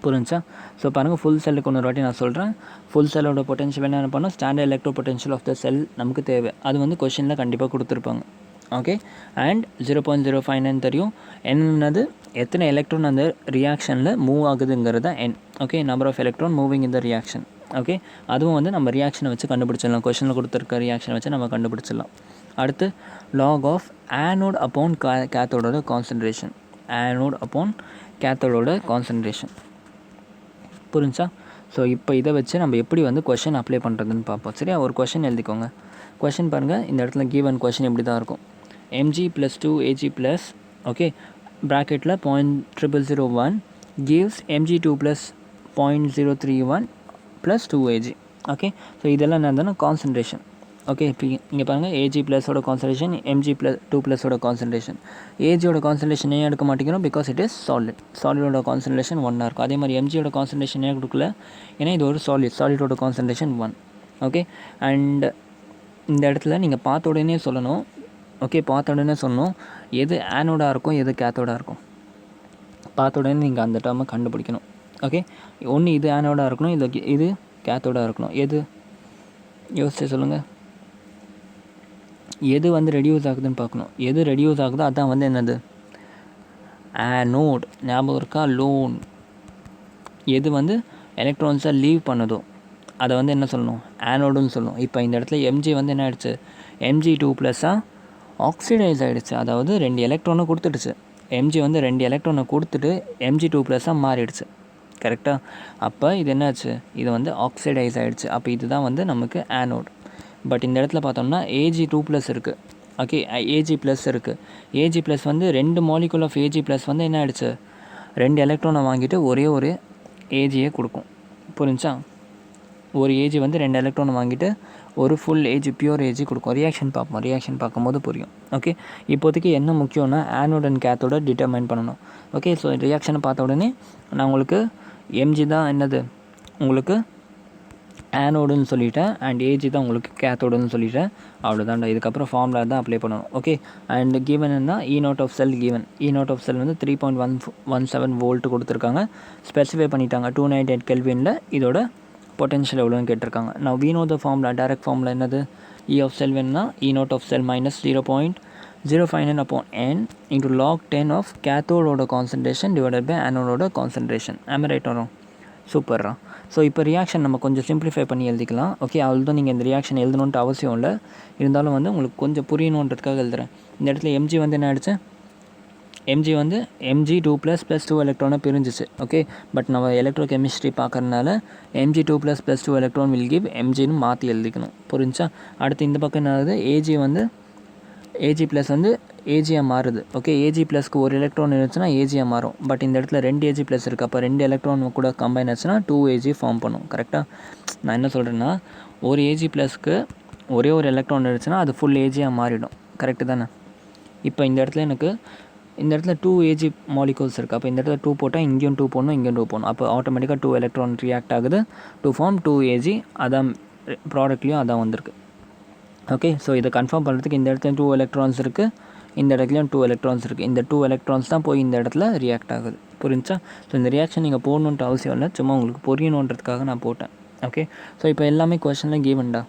புரிஞ்சா? ஸோ பாருங்கள், ஃபுல் செல்லுக்கு இன்னொரு வாட்டி நான் சொல்கிறேன். ஃபுல் செல்லோட பொட்டென்ஷியல் என்ன பண்ணோம், standard electro potential of the cell நமக்கு தேவை. அது வந்து கொஷினில் கண்டிப்பாக கொடுத்துருப்பாங்க. ஓகே, அண்ட் 0.059 தெரியும். என்னது, எத்தனை எலக்ட்ரான் அந்த ரியாக்ஷனில் மூவ் ஆகுதுங்கிறது n. Okay, number of electron moving இந்த ரியாக்ஷன். ஓகே, அதுவும் வந்து நம்ம ரியாக்ஷனை வச்சு கண்டுபிடிச்சிடலாம். கொஷனில் கொடுத்துருக்க ரியாக்ஷனை வச்சு நம்ம கண்டுபிடிச்சிடலாம். அடுத்து லாக் ஆஃப் ஆனோட் அப்போன் கேத்தோடோட கான்சன்ட்ரேஷன். ஆனோட் அப்போன் கேத்தோடோட கான்சன்ட்ரேஷன். புரிஞ்சா? ஸோ இப்போ இதை வச்சு நம்ம எப்படி வந்து கொஷின் அப்ளை பண்ணுறதுன்னு பார்ப்போம். சரியா, ஒரு கொஷின் எழுதிக்கோங்க. கொஷின் பாருங்கள், இந்த இடத்துல கிவன் கொஷின் எப்படி தான் இருக்கும். mg plus 2ag plus okay ப்ராக்கெட்டில் 0.0001 gives mg2 plus 0.031 plus 2ag. Okay, so இதெல்லாம் என்ன இருந்தாலும் கான்சன்ட்ரேஷன். ஓகே, இப்போ இங்கே பாருங்கள், ஏஜி ப்ளஸோட கான்சன்ட்ரேஷன், எம்ஜி ப்ளஸ் 2 ப்ளஸோட கான்சன்ட்ரேஷன். ஏஜியோட கான்சன்ட்ரேஷன் ஏன் எடுக்க மாட்டேங்கிறோம், பிகாஸ் இட் இஸ் சாலிட். சாலிடோட கான்சன்ட்ரேஷன் 1 இருக்கும். அதே மாதிரி எம்ஜியோட கான்சன்ட்ரேஷன் ஏன் கொடுக்கல, ஏன்னா இது ஒரு சாலிடோட கான்சன்ட்ரேஷன் 1. ஓகே, அண்ட் இந்த இடத்துல நீங்கள் பார்த்த உடனே சொல்லணும். ஓகே, பார்த்த உடனே சொல்லணும் எது ஆனோடாக இருக்கும் எது கேத்தோடாக இருக்கும். பார்த்த உடனே நீங்கள் அந்த டேர்மை கண்டுபிடிக்கணும். ஓகே, ஒன்று இது ஆனோடாக இருக்கணும், இது கேத்தோடாக இருக்கணும். எது யோசிச்சு சொல்லுங்கள். எது வந்து ரெடியூஸ் ஆகுதுன்னு பார்க்கணும். எது ரெடியூஸ் ஆகுதோ அதான் வந்து என்னது, ஆனோட். ஞாபகம் இருக்கா, லோன். எது வந்து எலக்ட்ரான்ஸை லீவ் பண்ணுதோ அதை வந்து என்ன சொல்லணும், ஆனோடுன்னு சொல்லணும். இப்போ இந்த இடத்துல எம்ஜி வந்து என்ன ஆகிடுச்சு, mg2 ப்ளஸ்ஸாக ஆக்சிடைஸ் ஆகிடுச்சு. அதாவது 2 எலக்ட்ரானை கொடுத்துடுச்சு. எம்ஜி வந்து 2 எலக்ட்ரானை கொடுத்துட்டு mg2 ப்ளஸ்ஸாக மாறிடுச்சு. கரெக்டாக? அப்போ இது என்னாச்சு, இது வந்து ஆக்சிடைஸ் ஆகிடுச்சு. அப்போ இதுதான் வந்து நமக்கு ஆனோட். பட் இந்த இடத்துல பார்த்தோம்னா Ag2 ப்ளஸ் இருக்குது. ஓகே, Ag ப்ளஸ் இருக்குது. Ag ப்ளஸ் வந்து 2 மாலிகுல் ஆஃப் Ag ப்ளஸ் வந்து என்ன ஆகிடுச்சு, 2 எலக்ட்ரானை வாங்கிட்டு ஒரே ஒரு ஏஜியை கொடுக்கும். புரிஞ்சா? ஒரு ஏஜி வந்து 2 எலக்ட்ரானை வாங்கிட்டு ஒரு ஃபுல் ஏஜ் பியூர் ஏஜ் கொடுக்கும். ரியாக்ஷன் பார்ப்போம், ரியாக்ஷன் பார்க்கும்போது புரியும். ஓகே, இப்போதைக்கு என்ன முக்கியம்னா ஆனோட் அண்ட் கேத்தோட டிட்டர்மைன் பண்ணணும். ஓகே, ஸோ ரியாக்ஷனை பார்த்த உடனே நான் உங்களுக்கு எம்ஜி தான் என்னது உங்களுக்கு ஆனோடுன்னு சொல்லிட்டேன், அண்ட் ஏஜி தான் உங்களுக்கு கேத்தோடுன்னு சொல்லிட்டேன். அவ்வளோதான்டா. இதுக்கப்புறம் ஃபார்முலா தான் அப்ளை பண்ணணும். ஓகே, அண்ட் கிவன் என்ன, E not of cell given. E not of cell வந்து 3.117 வோல்ட் கொடுத்துருக்காங்க. ஸ்பெசிஃபை பண்ணிட்டாங்க 298 கெல்வினில் இதோட பொட்டன்ஷியல் எவ்வளோன்னு கேட்டிருக்காங்க. நான் we know the formula, direct formula என்னது, இ ஆஃப் செல் வேணும்னா E not of cell minus 0.059 upon n into log 10 of கேத்தோடோட கான்சன்ட்ரேஷன் டிவைடட் பை ஆனோடோட கான்சன்ட்ரேஷன். ஆமே ரைட் வரும். சூப்பர்ரா. ஸோ இப்போ ரியாக்ஷன் நம்ம கொஞ்சம் சிம்பிளிஃபை பண்ணி எழுதிக்கலாம். ஓகே, அவ்வளோதான். நீங்கள் இந்த ரியாக்ஷன் எழுதணுன்ட்டு அவசியம் இல்லை, இருந்தாலும் வந்து உங்களுக்கு கொஞ்சம் புரியணுன்றதுக்காக எழுதுகிறேன். இந்த இடத்துல எம்ஜி வந்து என்ன ஆகிடுச்சு, mg வந்து mg2 ++ 2 எலக்ட்ரானை பிரிஞ்சிச்சு. ஓகே, பட் நம்ம எலக்ட்ரோ கெமிஸ்ட்ரி பார்க்குறதுனால mg2 ++ 2 எலக்ட்ரான் வில் கிவ் mgன்னு மாற்றி எழுதிக்கணும். புரிஞ்சா? அடுத்து இந்த பக்கம் என்ன ஆகுது, ஏஜி வந்து ஏஜி ப்ளஸ் வந்து ஏஜியாக மாறுது. ஓகே, ஏஜி ப்ளஸ்க்கு ஒரு எலக்ட்ரான் இருந்துச்சுன்னா ஏஜியாக மாறும். பட் இந்த இடத்துல 2 ஏஜி ப்ளஸ் இருக்குது. அப்போ 2 எலக்ட்ரான் கூட கம்பைன் ஆச்சுன்னா 2 ஏஜி ஃபார்ம் பண்ணும். கரெக்டாக? நான் என்ன சொல்கிறேன்னா, ஒரு ஏஜி ப்ளஸ்க்கு ஒரே ஒரு எலக்ட்ரான் இருந்துச்சுன்னா அது ஃபுல் ஏஜியாக மாறிடும். கரெக்டு தானே? இப்போ இந்த இடத்துல எனக்கு இந்த இடத்துல 2 Ag மாலிகூல்ஸ் இருக்குது. அப்போ இந்த இடத்துல 2 போட்டால் இங்கேயும் 2 போடணும், இங்கேயும் 2 போடணும். அப்போ ஆட்டோமேட்டிக்காக 2 எலக்ட்ரான் ரியாக்ட் ஆகுது டு ஃபார்ம் 2 Ag. அதான் ப்ராடக்ட்லேயும் அதான் வந்திருக்கு. ஓகே, ஸோ இதை கன்ஃபார்ம் பண்ணுறதுக்கு இந்த இடத்துல 2 எலக்ட்ரான்ஸ் இருக்குது, இந்த இடத்துலையும் 2 எலக்ட்ரான்ஸ் இருக்குது. இந்த 2 எலக்ட்ரான்ஸ் தான் போய் இந்த இடத்துல ரியாக்ட் ஆகுது. புரிஞ்சா? ஸோ இந்த ரியாக்ஷன் நீங்கள் போடணுன்ட்டு அவசியம் இல்லை, சும்மா உங்களுக்கு புரியணுன்றதுக்காக நான் போட்டேன். ஓகே, ஸோ இப்போ எல்லாமே கொஷனில் கிவன்டா.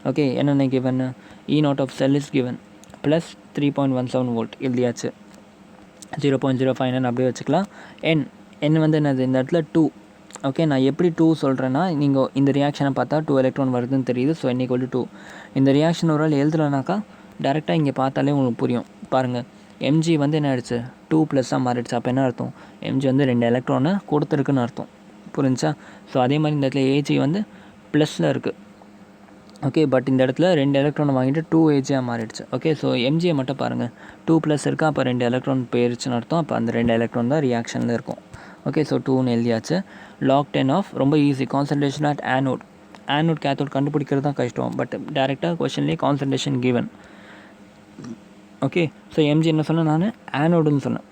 ஓகே, என்னென்ன given? E naught of cell is given plus 3.17 volt எழுதியாச்சு. 0.059 அப்படியே வச்சுக்கலாம். என் வந்து என்னது இந்த இடத்துல 2. ஓகே, நான் எப்படி 2 சொல்கிறேன்னா, நீங்கள் இந்த ரியாக்ஷனை பார்த்தா 2 எலக்ட்ரான் வருதுன்னு தெரியுது. So n = 2. இந்த ரியாக்ஷன் ஒரு ஆள் எழுதுலனாக்கா டேரெக்டாக இங்கே பார்த்தாலே உங்களுக்கு புரியும். பாருங்கள், Mg வந்து என்ன ஆயிடுச்சு, 2 ப்ளஸ்ஸாக மாறிடுச்சு. அப்போ என்ன அர்த்தம்? Mg வந்து 2 எலக்ட்ரானை கொடுத்துருக்குன்னு அர்த்தம். புரிஞ்சா? ஸோ அதே மாதிரி இந்த இடத்துல Ag வந்து ப்ளஸில் இருக்குது. ஓகே, பட் இந்த இடத்துல 2 எலக்ட்ரானை வாங்கிட்டு 2 Ag மாறிடுச்சு. ஓகே, ஸோ Mg மட்டும் பாருங்கள், 2 ப்ளஸ் இருக்குது, அப்போ 2 எலக்ட்ரான் போயிருச்சுன்னு அர்த்தம். அப்போ அந்த 2 எலக்ட்ரான் தான் ரியாக்ஷனில் இருக்கும். ஓகே, ஸோ 2ன்னு எழுதியாச்சு. log 10 ஆஃப் ரொம்ப easy, concentration at anode cathode கண்டுபிடிக்கிறது தான் கஷ்டம். பட் டேரெக்டாக கொஷன்லேயே concentration given. Okay, so Mg என்ன சொன்னேன் நான்? ஆனோடுன்னு சொன்னேன்.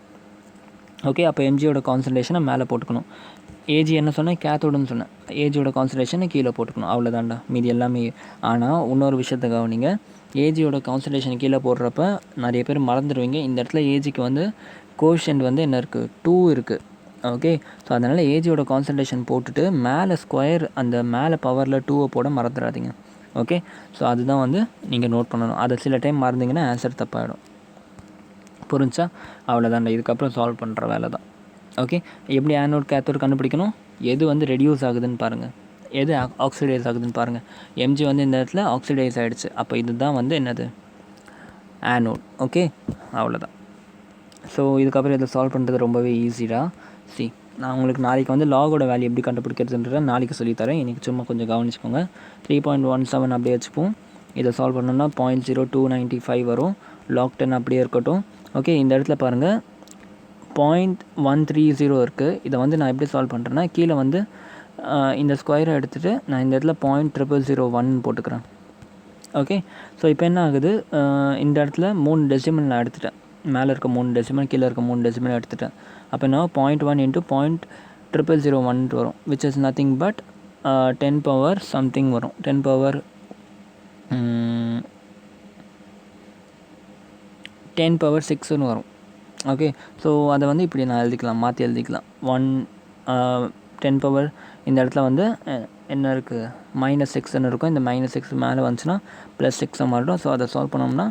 ஓகே, அப்போ Mgயோட கான்சன்ட்ரேஷனை மேலே போட்டுக்கணும். Ag என்ன சொன்னேன்? கேத்தோடுன்னு சொன்னேன். Agயோட கான்சன்ட்ரேஷனை கீழே போட்டுக்கணும். அவ்வளோதான்டா, மீதி எல்லாமே. ஆனால் இன்னொரு விஷயத்தை கவனிங்க, Agயோட கான்சன்ட்ரேஷன் கீழே போடுறப்ப நிறைய பேர் மறந்துடுவீங்க. இந்த இடத்துல Agக்கு வந்து கோஷன்ட் வந்து என்ன இருக்குது? 2 இருக்குது. ஓகே, ஸோ அதனால் Agயோட கான்சன்ட்ரேஷன் போட்டுட்டு மேலே ஸ்கொயர், அந்த மேலே பவரில் 2 போட மறந்துடாதீங்க. ஓகே, ஸோ அதுதான் வந்து நீங்கள் நோட் பண்ணணும். அதை சில டைம் மறந்தீங்கன்னா ஆன்சர் தப்பாகிடும். புரிஞ்சா? அவ்வளோதான்டா, இதுக்கப்புறம் சால்வ் பண்ணுற வேலை தான். ஓகே, எப்படி ஆனோட் கேத்தோட் கண்டுபிடிக்கணும்? எது வந்து ரெடியூஸ் ஆகுதுன்னு பாருங்கள், எது ஆக்சிடைஸ் ஆகுதுன்னு பாருங்கள். Mg வந்து இந்த இடத்துல ஆக்சிடைஸ் ஆகிடுச்சு. அப்போ இதுதான் வந்து என்னது? ஆனோட். ஓகே, அவ்வளோதான். ஸோ இதுக்கப்புறம் இதை சால்வ் பண்ணுறது ரொம்பவே ஈஸிடா. நான் உங்களுக்கு நாளைக்கு வந்து லாகோட வேல்யூ எப்படி கண்டுபிடிக்கிறதுன்றத நாளைக்கு சொல்லித்தரேன். இன்றைக்கி சும்மா கொஞ்சம் கவனிச்சுக்கோங்க. 3.17 அப்படியே வச்சுப்போம். இதை சால்வ் பண்ணோம்னா 0.0295 வரும். log 10 அப்படியே இருக்கட்டும். ஓகே, இந்த இடத்துல பாருங்கள் 0.130 இருக்குது. இதை வந்து நான் எப்படி சால்வ் பண்ணுறேன்னா, கீழே வந்து இந்த ஸ்கொயரை எடுத்துகிட்டு நான் இந்த இடத்துல 0.0001 போட்டுக்கிறேன். ஓகே, ஸோ இப்போ என்ன ஆகுது, இந்த இடத்துல 3 டெசிமல் நான் எடுத்துட்டேன். மேலே இருக்க 3 டெசிமல், கீழே இருக்க 3 டெசிமல் எடுத்துட்டேன். அப்போ நான் 0.1 × 0.0001 வரும், which is nothing but 10 power something வரும். 10 பவர் 6ன்னு வரும். ஓகே, ஸோ அதை வந்து இப்படி நான் எழுதிக்கலாம், மாற்றி எழுதிக்கலாம். 10 பவர் இந்த இடத்துல வந்து என்ன இருக்குது, -6ன்னு இருக்கும். இந்த -6 மேலே வந்துச்சுன்னா +6 மாறிடும். ஸோ அதை சால்வ் பண்ணோம்னா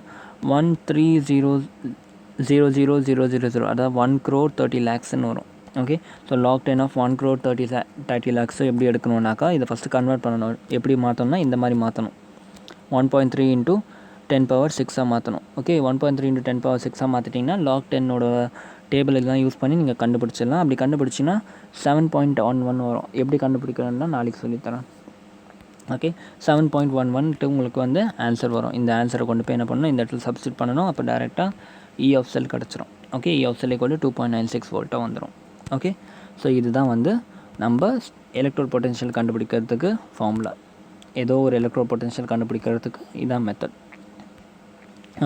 130,000,000 அதாவது 1,30 lakhsன்னு வரும். Okay, so log 10 of 1,30 lakhs எப்படி எடுக்கணுன்னாக்கா, இதை ஃபஸ்ட்டு கன்வெர்ட் பண்ணணும். எப்படி மாற்றணும்னா இந்த மாதிரி மாற்றணும். 1.3 × 10 பவர் 6 மாற்றணும். ஓகே, 1.3 × 10 பவர் 6 மாற்றிட்டிங்கன்னா log 10ஓட டேபிள் இதெல்லாம் யூஸ் பண்ணி நீங்கள் கண்டுபிடிச்சிடலாம். அப்படி கண்டுபிடிச்சின்னா 7.11 வரும். எப்படி கண்டுபிடிக்கணும்னா நாளைக்கு சொல்லித்தரேன். ஓகே, 7.11 உங்களுக்கு வந்து ஆன்சர் வரும். இந்த ஆன்சரை கொண்டு போய் என்ன பண்ணணும், இந்த இடத்துல சப்ஸ்டிட் பண்ணணும். அப்போ டேரெக்டாக E ஆஃப் செல் கிடச்சிரும். ஓகே, E ஆஃப் செல் = 2.96 வோல்ட்டாக வந்துடும். ஓகே, ஸோ இதுதான் வந்து நம்ம எலக்ட்ரோட் பொட்டென்ஷியல் கண்டுபிடிக்கிறதுக்கு ஃபார்முலா. ஏதோ ஒரு எலக்ட்ரோட் பொட்டென்ஷியல் கண்டுபிடிக்கிறதுக்கு இதான் மெத்தட்.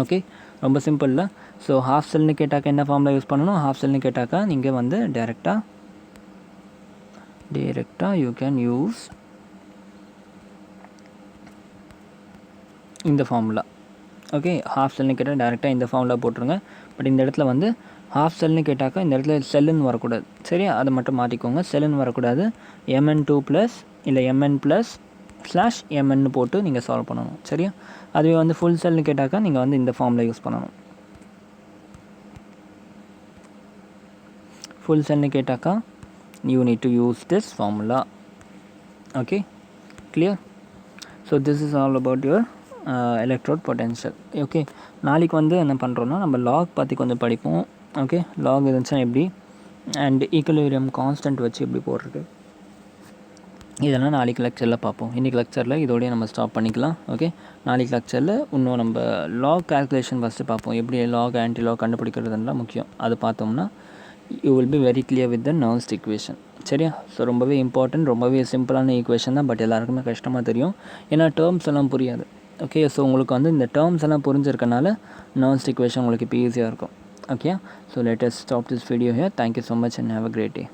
ஓகே, ரொம்ப சிம்பிளில். ஸோ ஹாஃப் செல்னு கேட்டாக்கா என்ன ஃபார்முலா யூஸ் பண்ணணும்? ஹாஃப் செல்னு கேட்டாக்கா நீங்கள் வந்து டேரெக்டாக யூ கேன் யூஸ் இந்த ஃபார்முலா. ஓகே, ஹாஃப் செல்னு கேட்டால் டேரெக்டாக இந்த ஃபார்முலா போட்டுருங்க. பட் இந்த இடத்துல வந்து ஹாஃப் செல்னு கேட்டாக்கா இந்த இடத்துல செல்லுன்னு வரக்கூடாது. சரியா? அதை மட்டும் மாற்றிக்கோங்க. செல்லுன்னு வரக்கூடாது. mn2 இல்லை mn+/mn போட்டு நீங்கள் சால்வ் பண்ணணும். சரியா? அதுவே வந்து ஃபுல் செல்னு கேட்டாக்கா நீங்கள் வந்து இந்த ஃபார்முலா யூஸ் பண்ணணும். ஃபுல் செல்னு கேட்டாக்கா you need to use this formula. Okay, clear? So this is all about your electrode potential. Okay, நாளைக்கு வந்து என்ன பண்ணுறோன்னா நம்ம லாக் பற்றி கொஞ்சம் படிப்போம். ஓகே, லாக் இருந்துச்சுன்னா எப்படி, அண்ட் ஈக்குலிபிரியம் கான்ஸ்டன்ட் வச்சு எப்படி போடுறது, இதெல்லாம் நாளைக்கு லெக்சரில் பார்ப்போம். இன்றைக்கி லெக்சரில் இதோடய நம்ம ஸ்டாப் பண்ணிக்கலாம். ஓகே, நாளைக்கு லெக்சரில் இன்னும் நம்ம லாக் கால்குலேஷன் ஃபஸ்ட்டு பார்ப்போம். எப்படி லாக் ஆன்டி லாக் கண்டுபிடிக்கிறதுலாம் முக்கியம். அது பார்த்தோம்னா you will be very clear with the nerves equation. சரியா? ஸோ ரொம்பவே இம்பார்ட்டன்ட், ரொம்பவே சிம்பிளான ஈக்குவேஷன் தான். பட் எல்லாருக்குமே கஷ்டமாக தெரியும், ஏன்னா டேர்ம்ஸ் எல்லாம் புரியாது. ஓகே, ஸோ உங்களுக்கு வந்து இந்த டேர்ம்ஸ் எல்லாம் புரிஞ்சிருக்கனால நர்வ்ஸ் ஈக்குவேஷன் உங்களுக்கு இப்போ ஈஸியாக இருக்கும். Okay, so let us stop this video here. Thank you so much and have a great day.